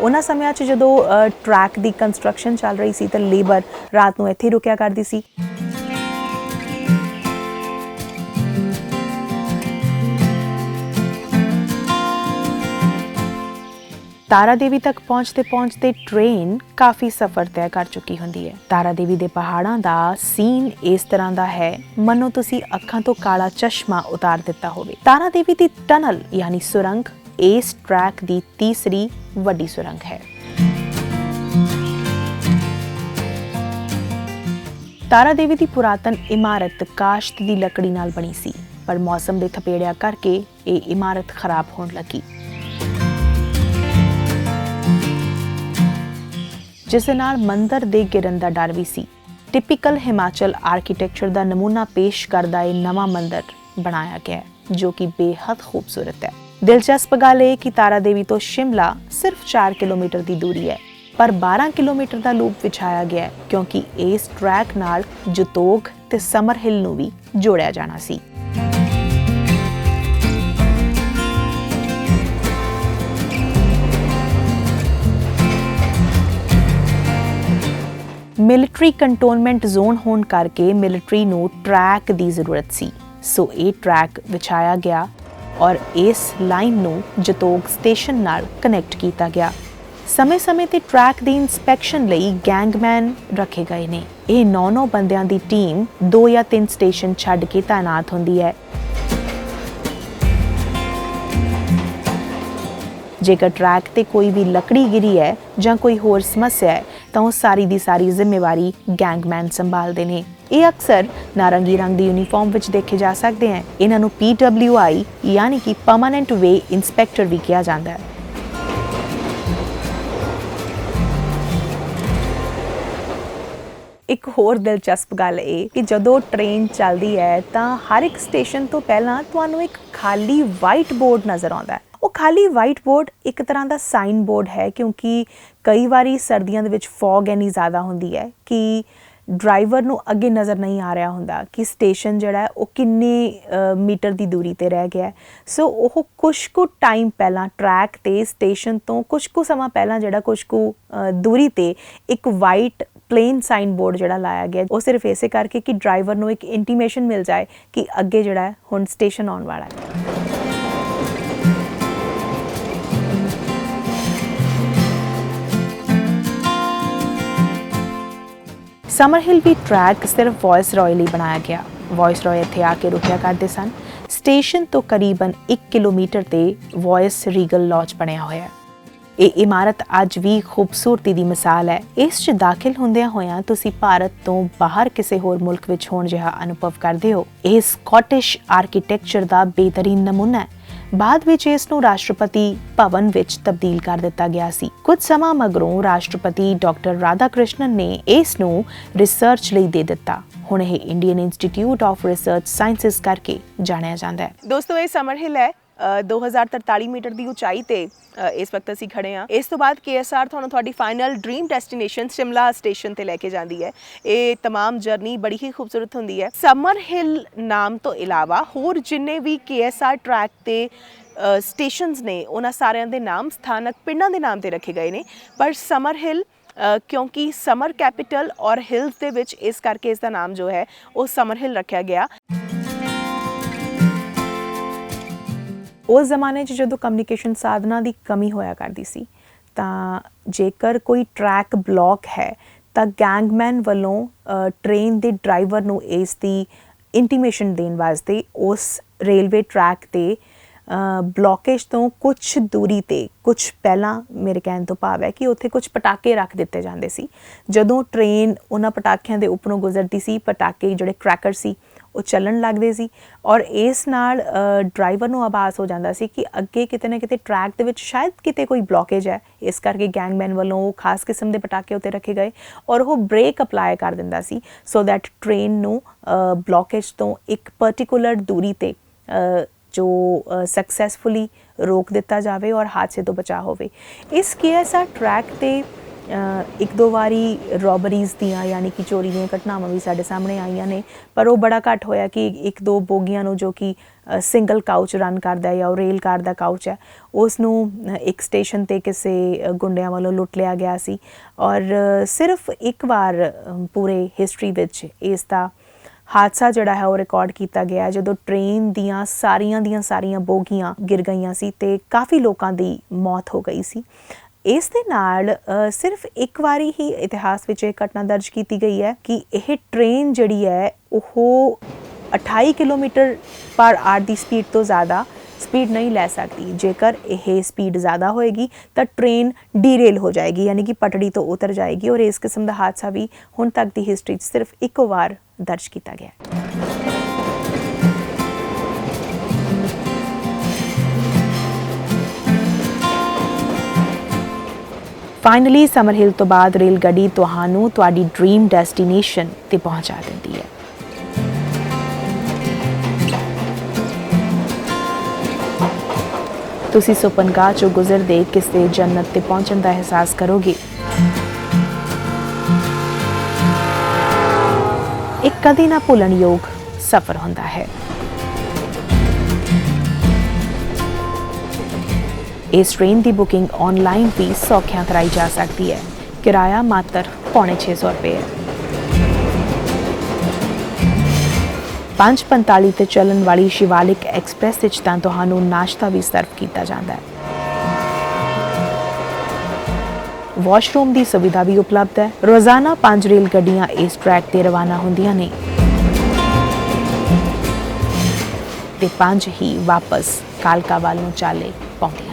ਉਹਨਾਂ ਸਮਿਆਂ 'ਚ ਜਦੋਂ ਟਰੈਕ ਦੀ ਕੰਸਟਰਕਸ਼ਨ ਚੱਲ ਰਹੀ ਸੀ ਤਾਂ ਲੇਬਰ ਰਾਤ ਨੂੰ ਇੱਥੇ ਰੁਕਿਆ ਕਰਦੀ ਸੀ। ਤਾਰਾ ਦੇਵੀ ਤੱਕ ਪਹੁੰਚਦੇ ਟ੍ਰੇਨ ਕਾਫੀ ਸਫ਼ਰ ਤੈਅ ਕਰ ਚੁੱਕੀ ਹੁੰਦੀ ਹੈ। ਤਾਰਾ ਦੇਵੀ ਦੇ ਪਹਾੜਾਂ ਦਾ ਸੀਨ ਇਸ ਤਰ੍ਹਾਂ ਦਾ ਹੈ ਮੰਨੋ ਤੁਸੀਂ ਅੱਖਾਂ ਤੋਂ ਕਾਲਾ ਚਸ਼ਮਾ ਉਤਾਰ ਦਿੱਤਾ ਹੋਵੇ। ਤਾਰਾ ਦੇਵੀ ਦੀ ਟਨਲ ਯਾਨੀ ਸੁਰੰਗ ਇਸ ਟਰੈਕ ਦੀ ਤੀਸਰੀ ਵੱਡੀ ਸੁਰੰਗ ਹੈ। ਤਾਰਾ ਦੇਵੀ ਦੀ ਪੁਰਾਤਨ ਇਮਾਰਤ ਕਾਸ਼ਤ ਦੀ ਲੱਕੜੀ ਨਾਲ ਬਣੀ ਸੀ, ਪਰ ਮੌਸਮ ਦੇ ਥਪੇੜਿਆਂ ਕਰਕੇ ਇਹ ਇਮਾਰਤ ਖਰਾਬ ਹੋਣ ਲੱਗੀ, ਜਿਸ ਨਾਲ ਮੰਦਰ ਦੇ ਗਿਰਨ ਦਾ ਡਰ ਵੀ ਸੀ। ਟਿਪੀਕਲ ਹਿਮਾਚਲ ਆਰਕੀਟੈਕਚਰ ਦਾ ਨਮੂਨਾ ਪੇਸ਼ ਕਰਦਾ ਇਹ ਨਵਾਂ ਮੰਦਰ ਬਣਾਇਆ ਗਿਆ ਹੈ ਜੋ ਕਿ ਬੇਹੱਦ ਖੂਬਸੂਰਤ ਹੈ। ਦਿਲਚਸਪ ਗੱਲ ਇਹ ਕਿ ਤਾਰਾ ਦੇਵੀ ਤੋਂ ਸ਼ਿਮਲਾ ਸਿਰਫ 4 ਕਿਲੋਮੀਟਰ ਦੀ ਦੂਰੀ ਹੈ, ਪਰ 12 ਕਿਲੋਮੀਟਰ ਦਾ ਲੂਪ ਵਿਛਾਇਆ ਗਿਆ ਹੈ ਕਿਉਂਕਿ ਇਸ ਟਰੈਕ ਨਾਲ ਜਤੋਗ ਤੇ ਸਮਰ ਹਿੱਲ ਨੂੰ ਵੀ ਜੋੜਿਆ ਜਾਣਾ ਸੀ। ਮਿਲਟਰੀ ਕੰਟੋਨਮੈਂਟ ਜ਼ੋਨ ਹੋਣ ਕਰਕੇ ਮਿਲਟਰੀ ਨੂੰ ਟਰੈਕ ਦੀ ਜ਼ਰੂਰਤ ਸੀ, ਸੋ ਇਹ ਟਰੈਕ ਵਿਛਾਇਆ ਗਿਆ ਔਰ ਇਸ ਲਾਈਨ ਨੂੰ ਜਤੋਗ ਸਟੇਸ਼ਨ ਨਾਲ ਕਨੈਕਟ ਕੀਤਾ ਗਿਆ। ਸਮੇਂ-ਸਮੇਂ ਤੇ ਟਰੈਕ ਦੀ ਇਨਸਪੈਕਸ਼ਨ ਲਈ ਗੈਂਗਮੈਨ ਰੱਖੇ ਗਏ ਨੇ। ਇਹ 9 ਬੰਦਿਆਂ ਦੀ ਟੀਮ 2 ਜਾਂ 3 ਸਟੇਸ਼ਨ ਛੱਡ ਕੇ ਤਾਇਨਾਤ ਹੁੰਦੀ ਹੈ। ਜੇਕਰ ਟਰੈਕ ਤੇ ਕੋਈ ਵੀ ਲੱਕੜੀ ਗਿਰੀ ਹੈ ਜਾਂ ਕੋਈ ਹੋਰ ਸਮੱਸਿਆ ਹੈ ਤਾਂ ਉਹ ਸਾਰੀ ਦੀ ਸਾਰੀ ਜ਼ਿੰਮੇਵਾਰੀ ਗੈਂਗਮੈਨ ਸੰਭਾਲਦੇ ਨੇ। ਇਹ ਅਕਸਰ ਨਾਰੰਗੀ ਰੰਗ ਦੀ ਯੂਨੀਫਾਰਮ ਵਿੱਚ ਦੇਖੇ ਜਾ ਸਕਦੇ ਹਨ। ਇਹਨਾਂ ਨੂੰ PWI ਯਾਨੀ ਕਿ ਪਰਮਾਨੈਂਟ ਵੇ ਇੰਸਪੈਕਟਰ ਵੀ ਕਿਹਾ ਜਾਂਦਾ ਹੈ। ਇੱਕ ਹੋਰ ਦਿਲਚਸਪ ਗੱਲ ਇਹ ਕਿ ਜਦੋਂ ਟ੍ਰੇਨ ਚੱਲਦੀ ਹੈ ਤਾਂ ਹਰ ਇੱਕ ਸਟੇਸ਼ਨ ਤੋਂ ਪਹਿਲਾਂ ਤੁਹਾਨੂੰ ਇੱਕ ਖਾਲੀ ਵਾਈਟ ਬੋਰਡ ਨਜ਼ਰ ਆਉਂਦਾ ਹੈ। ਉਹ ਖਾਲੀ ਵਾਈਟ ਬੋਰਡ ਇੱਕ ਤਰ੍ਹਾਂ ਦਾ ਸਾਈਨ ਬੋਰਡ ਹੈ ਕਿਉਂਕਿ ਕਈ ਵਾਰੀ ਸਰਦੀਆਂ ਦੇ ਵਿੱਚ ਫੌਗ ਇੰਨੀ ਜ਼ਿਆਦਾ ਹੁੰਦੀ ਹੈ ਕਿ ਡਰਾਈਵਰ ਨੂੰ ਅੱਗੇ ਨਜ਼ਰ ਨਹੀਂ ਆ ਰਿਹਾ ਹੁੰਦਾ ਕਿ ਸਟੇਸ਼ਨ ਜਿਹੜਾ ਉਹ ਕਿੰਨੇ ਮੀਟਰ ਦੀ ਦੂਰੀ ਤੇ ਰਹਿ ਗਿਆ। ਸੋ ਉਹ ਕੁਛ ਕੁ ਟਾਈਮ ਪਹਿਲਾਂ ਟਰੈਕ ਤੇ ਸਟੇਸ਼ਨ ਤੋਂ ਕੁਛ ਕੁ ਸਮਾਂ ਪਹਿਲਾਂ ਜਿਹੜਾ ਕੁਛ ਕੁ ਦੂਰੀ ਤੇ ਇੱਕ ਵਾਈਟ ਪਲੇਨ ਸਾਈਨ ਬੋਰਡ ਜਿਹੜਾ ਲਾਇਆ ਗਿਆ ਉਹ ਸਿਰਫ ਇਸੇ ਕਰਕੇ ਕਿ ਡਰਾਈਵਰ ਨੂੰ ਇੱਕ ਇੰਟੀਮੇਸ਼ਨ ਮਿਲ ਜਾਏ ਕਿ ਅੱਗੇ ਜਿਹੜਾ ਹੁਣ ਸਟੇਸ਼ਨ ਆਉਣ ਵਾਲਾ ਹੈ। ਸਮਰ ਹਿੱਲ ਵੀ ਟਰੈਕ ਸਿਰਫ ਵਾਇਸਰॉय ਲਈ ਬਣਾਇਆ ਗਿਆ। ਵਾਇਸਰॉय ਇੱਥੇ ਆ ਕੇ ਰੁਕਿਆ ਕਰਦੇ ਸਨ। ਸਟੇਸ਼ਨ ਤੋਂ ਕਰੀਬਨ 1 ਕਿਲੋਮੀਟਰ ਤੇ ਵਾਇਸ ਰੀਗਲ ਲੌਜ ਬਣਿਆ ਹੋਇਆ ਹੈ। ਇਹ ਇਮਾਰਤ ਅੱਜ ਵੀ ਖੂਬਸੂਰਤੀ ਦੀ ਮਿਸਾਲ ਹੈ। ਇਸ 'ਚ ਦਾਖਲ ਹੁੰਦਿਆਂ ਹੋਇਆਂ ਤੁਸੀਂ ਭਾਰਤ ਤੋਂ ਬਾਹਰ ਕਿਸੇ ਹੋਰ ਮੁਲਕ ਵਿੱਚ ਹੋਣ ਜਿਹਾ ਅਨੁਭਵ ਕਰਦੇ ਹੋ। ਇਹ ਸਕਾਟਿਸ਼ ਆਰਕੀਟੈਕਚਰ ਦਾ ਬਿਹਤਰੀਨ ਨਮੂਨਾ ਹੈ। ਬਾਅਦ ਵਿੱਚ ਇਸ ਨੂੰ ਰਾਸ਼ਟਰਪਤੀ ਭਵਨ ਵਿੱਚ ਤਬਦੀਲ ਕਰ ਦਿੱਤਾ ਗਿਆ ਸੀ। ਕੁਝ ਸਮਾਂ ਮਗਰੋਂ ਰਾਸ਼ਟਰਪਤੀ ਡਾਕਟਰ ਰਾਧਾ ਕ੍ਰਿਸ਼ਨਨ ਨੇ ਇਸ ਨੂੰ ਰਿਸਰਚ ਲਈ ਦੇ ਦਿੱਤਾ। ਹੁਣ ਇਹ Indian institute of research sciences ਕਰਕੇ ਜਾਣਿਆ ਜਾਂਦਾ ਹੈ। ਦੋਸਤੋ, ਇਹ ਸਮਰ ਹਿਲ ਹੈ 2043 ਮੀਟਰ ਦੀ ਉਚਾਈ ਤੇ ਇਸ ਵਕਤ ਅਸੀਂ ਖੜੇ ਹਾਂ। ਇਸ ਤੋਂ ਬਾਅਦ KSR ਤੁਹਾਨੂੰ ਤੁਹਾਡੀ final dream destination Shimla station ਤੇ ਲੈ ਕੇ ਜਾਂਦੀ ਹੈ। ਇਹ तमाम ਜਰਨੀ ਬੜੀ ਹੀ ਖੂਬਸੂਰਤ ਹੁੰਦੀ ਹੈ। ਸਮਰ ਹਿਲ ਨਾਮ ਤੋਂ ਇਲਾਵਾ ਹੋਰ ਜਿੰਨੇ ਵੀ KSR ਟਰੈਕ ਤੇ ਸਟੇਸ਼ਨਸ ਨੇ ਉਹਨਾਂ ਸਾਰਿਆਂ ਦੇ ਨਾਮ ਸਥਾਨਕ ਪਿੰਡਾਂ ਦੇ ਨਾਮ ਤੇ ਰੱਖੇ ਗਏ ਨੇ, ਪਰ ਸਮਰ ਹਿਲ ਕਿਉਂਕਿ ਸਮਰ ਕੈਪੀਟਲ ਔਰ ਹਿਲਸ ਦੇ ਵਿੱਚ ਇਸ ਕਰਕੇ ਇਸ ਦਾ ਨਾਮ ਜੋ ਹੈ ਉਹ ਸਮਰ ਹਿਲ ਰੱਖਿਆ ਗਿਆ। ਉਸ ਜ਼ਮਾਨੇ 'ਚ ਜਦੋਂ ਕਮਿਊਨੀਕੇਸ਼ਨ ਸਾਧਨਾਂ ਦੀ ਕਮੀ ਹੋਇਆ ਕਰਦੀ ਸੀ ਤਾਂ ਜੇਕਰ ਕੋਈ ਟਰੈਕ ਬਲੌਕ ਹੈ ਤਾਂ ਗੈਂਗਮੈਨ ਵੱਲੋਂ ਟ੍ਰੇਨ ਦੇ ਡਰਾਈਵਰ ਨੂੰ ਇਸ ਦੀ ਇੰਟੀਮੇਸ਼ਨ ਦੇਣ ਵਾਸਤੇ ਉਸ ਰੇਲਵੇ ਟਰੈਕ ਤੇ ਬਲੌਕੇਜ ਤੋਂ ਕੁਝ ਦੂਰੀ ਤੇ ਕੁਝ ਪਹਿਲਾਂ, ਮੇਰੇ ਕਹਿਣ ਤੋਂ ਭਾਵ ਹੈ ਕਿ ਉੱਥੇ ਕੁਝ ਪਟਾਕੇ ਰੱਖ ਦਿੱਤੇ ਜਾਂਦੇ ਸੀ। ਜਦੋਂ ਟ੍ਰੇਨ ਉਹਨਾਂ ਪਟਾਕਿਆਂ ਦੇ ਉੱਪਰੋਂ ਗੁਜ਼ਰਦੀ ਸੀ, ਪਟਾਕੇ ਜਿਹੜੇ ਕ੍ਰੈਕਰ ਸੀ ਉਹ ਚੱਲਣ ਲੱਗਦੇ ਸੀ ਔਰ ਇਸ ਨਾਲ ਡਰਾਈਵਰ ਨੂੰ ਆਭਾਸ ਹੋ ਜਾਂਦਾ ਸੀ ਕਿ ਅੱਗੇ ਕਿਤੇ ਨਾ ਕਿਤੇ ਟਰੈਕ ਦੇ ਵਿੱਚ ਸ਼ਾਇਦ ਕਿਤੇ ਕੋਈ ਬਲੌਕੇਜ ਹੈ। ਇਸ ਕਰਕੇ ਗੈਂਗਮੈਨ ਵੱਲੋਂ ਉਹ ਖਾਸ ਕਿਸਮ ਦੇ ਪਟਾਕੇ ਉੱਤੇ ਰੱਖੇ ਗਏ ਔਰ ਉਹ ਬ੍ਰੇਕ ਅਪਲਾਈ ਕਰ ਦਿੰਦਾ ਸੀ ਸੋ ਦੈਟ ਟ੍ਰੇਨ ਨੂੰ ਬਲੌਕੇਜ ਤੋਂ ਇੱਕ ਪਰਟੀਕੂਲਰ ਦੂਰੀ ਤੇ ਜੋ ਸਕਸੈਸਫੁਲੀ ਰੋਕ ਦਿੱਤਾ ਜਾਵੇ ਔਰ ਹਾਦਸੇ ਤੋਂ ਬਚਾ ਹੋਵੇ। ਇਸ KSR ਟਰੈਕ ਤੇ ਇੱਕ ਦੋ ਵਾਰੀ ਰੋਬਰੀਜ਼ ਦੀਆਂ ਯਾਨੀ ਕਿ ਚੋਰੀ ਦੀਆਂ ਘਟਨਾਵਾਂ ਵੀ ਸਾਡੇ ਸਾਹਮਣੇ ਆਈਆਂ ਨੇ, ਪਰ ਉਹ ਬੜਾ ਘੱਟ ਹੋਇਆ ਕਿ ਇੱਕ ਦੋ ਬੋਗੀਆਂ ਨੂੰ ਜੋ ਕਿ ਸਿੰਗਲ ਕਾਊਚ ਰਨ ਕਰਦਾ ਜਾਂ ਉਹ ਰੇਲ ਕਾਰ ਦਾ ਕਾਊਚ ਹੈ ਉਸ ਨੂੰ ਇੱਕ ਸਟੇਸ਼ਨ ਤੇ ਕਿਸੇ ਗੁੰਡਿਆਂ ਵੱਲੋਂ ਲੁੱਟ ਲਿਆ ਗਿਆ ਸੀ ਔਰ ਸਿਰਫ ਇੱਕ ਵਾਰ ਪੂਰੇ ਹਿਸਟਰੀ ਵਿੱਚ ਇਸ ਦਾ ਹਾਦਸਾ ਜਿਹੜਾ ਹੈ ਉਹ ਰਿਕਾਰਡ ਕੀਤਾ ਗਿਆ ਜਦੋਂ ਟ੍ਰੇਨ ਦੀਆਂ ਸਾਰੀਆਂ ਬੋਗੀਆਂ ਗਿਰ ਗਈਆਂ ਸੀ ਤੇ ਕਾਫੀ ਲੋਕਾਂ ਦੀ ਮੌਤ ਹੋ ਗਈ ਸੀ। ਇਸ ਦੇ ਨਾਲ ਸਿਰਫ ਇੱਕ ਵਾਰੀ ਹੀ ਇਤਿਹਾਸ ਵਿੱਚ ਇਹ ਘਟਨਾ ਦਰਜ ਕੀਤੀ ਗਈ ਹੈ ਕਿ ਇਹ ਟ੍ਰੇਨ ਜਿਹੜੀ ਹੈ ਉਹ 28 ਕਿਲੋਮੀਟਰ ਪਰ ਆਰ ਦੀ ਸਪੀਡ ਤੋਂ ਜ਼ਿਆਦਾ ਸਪੀਡ ਨਹੀਂ ਲੈ ਸਕਦੀ। ਜੇਕਰ ਇਹ ਸਪੀਡ ਜ਼ਿਆਦਾ ਹੋਏਗੀ ਤਾਂ ਟ੍ਰੇਨ ਡੀਰੇਲ ਹੋ ਜਾਏਗੀ ਯਾਨੀ ਕਿ ਪਟੜੀ ਤੋਂ ਉਤਰ ਜਾਏਗੀ ਔਰ ਇਸ ਕਿਸਮ ਦਾ ਹਾਦਸਾ ਵੀ ਹੁਣ ਤੱਕ ਦੀ ਹਿਸਟਰੀ 'ਚ ਸਿਰਫ ਇੱਕੋ ਵਾਰ ਦਰਜ ਕੀਤਾ ਗਿਆ। ਫਾਈਨਲੀ ਸਮਰ ਹਿਲ ਤੋਂ ਬਾਅਦ ਰੇਲ ਗੱਡੀ ਤੁਹਾਨੂੰ ਤੁਹਾਡੀ ਡ੍ਰੀਮ ਡੈਸਟੀਨੇਸ਼ਨ ਤੇ ਪਹੁੰਚਾ ਦਿੰਦੀ ਹੈ। ਤੁਸੀਂ ਸੁਪਨਗਾਹ ਚੋਂ ਗੁਜ਼ਰਦੇ ਕਿਸੇ ਜੰਨਤ ਤੇ ਪਹੁੰਚਣ ਦਾ ਅਹਿਸਾਸ ਕਰੋਗੇ। ਇੱਕ ਕਦੇ ਨਾ ਭੁੱਲਣਯੋਗ ਸਫ਼ਰ ਹੁੰਦਾ ਹੈ। ਇਸ ਟ੍ਰੇਨ ਦੀ ਬੁਕਿੰਗ ਆਨਲਾਈਨ ਵੀ ਸੌਖਿਆਂ ਕਰਾਈ ਜਾ ਸਕਦੀ ਹੈ। ਕਿਰਾਇਆ ਮਾਤਰ $650 ਰੁਪਏ ਹੈ। 5:45 ਤੇ ਚੱਲਣ ਵਾਲੀ ਸ਼ਿਵਾਲਿਕ ਐਕਸਪ੍ਰੈਸ ਵਿੱਚ ਤਾਂ ਤੁਹਾਨੂੰ ਨਾਸ਼ਤਾ ਵੀ ਸਰਵ ਕੀਤਾ ਜਾਂਦਾ ਹੈ। ਵਾਸ਼ਰੂਮ ਦੀ ਸੁਵਿਧਾ ਵੀ ਉਪਲਬਧ ਹੈ। ਰੋਜ਼ਾਨਾ 5 ਰੇਲ ਗੱਡੀਆਂ ਇਸ ਟਰੈਕ ਤੇ ਰਵਾਨਾ ਹੁੰਦੀਆਂ ਨੇ ਤੇ 5 ਹੀ ਵਾਪਸ ਕਾਲਕਾ ਵੱਲ ਨੂੰ ਚਾਲੇ ਪਾਉਂਦੀਆਂ।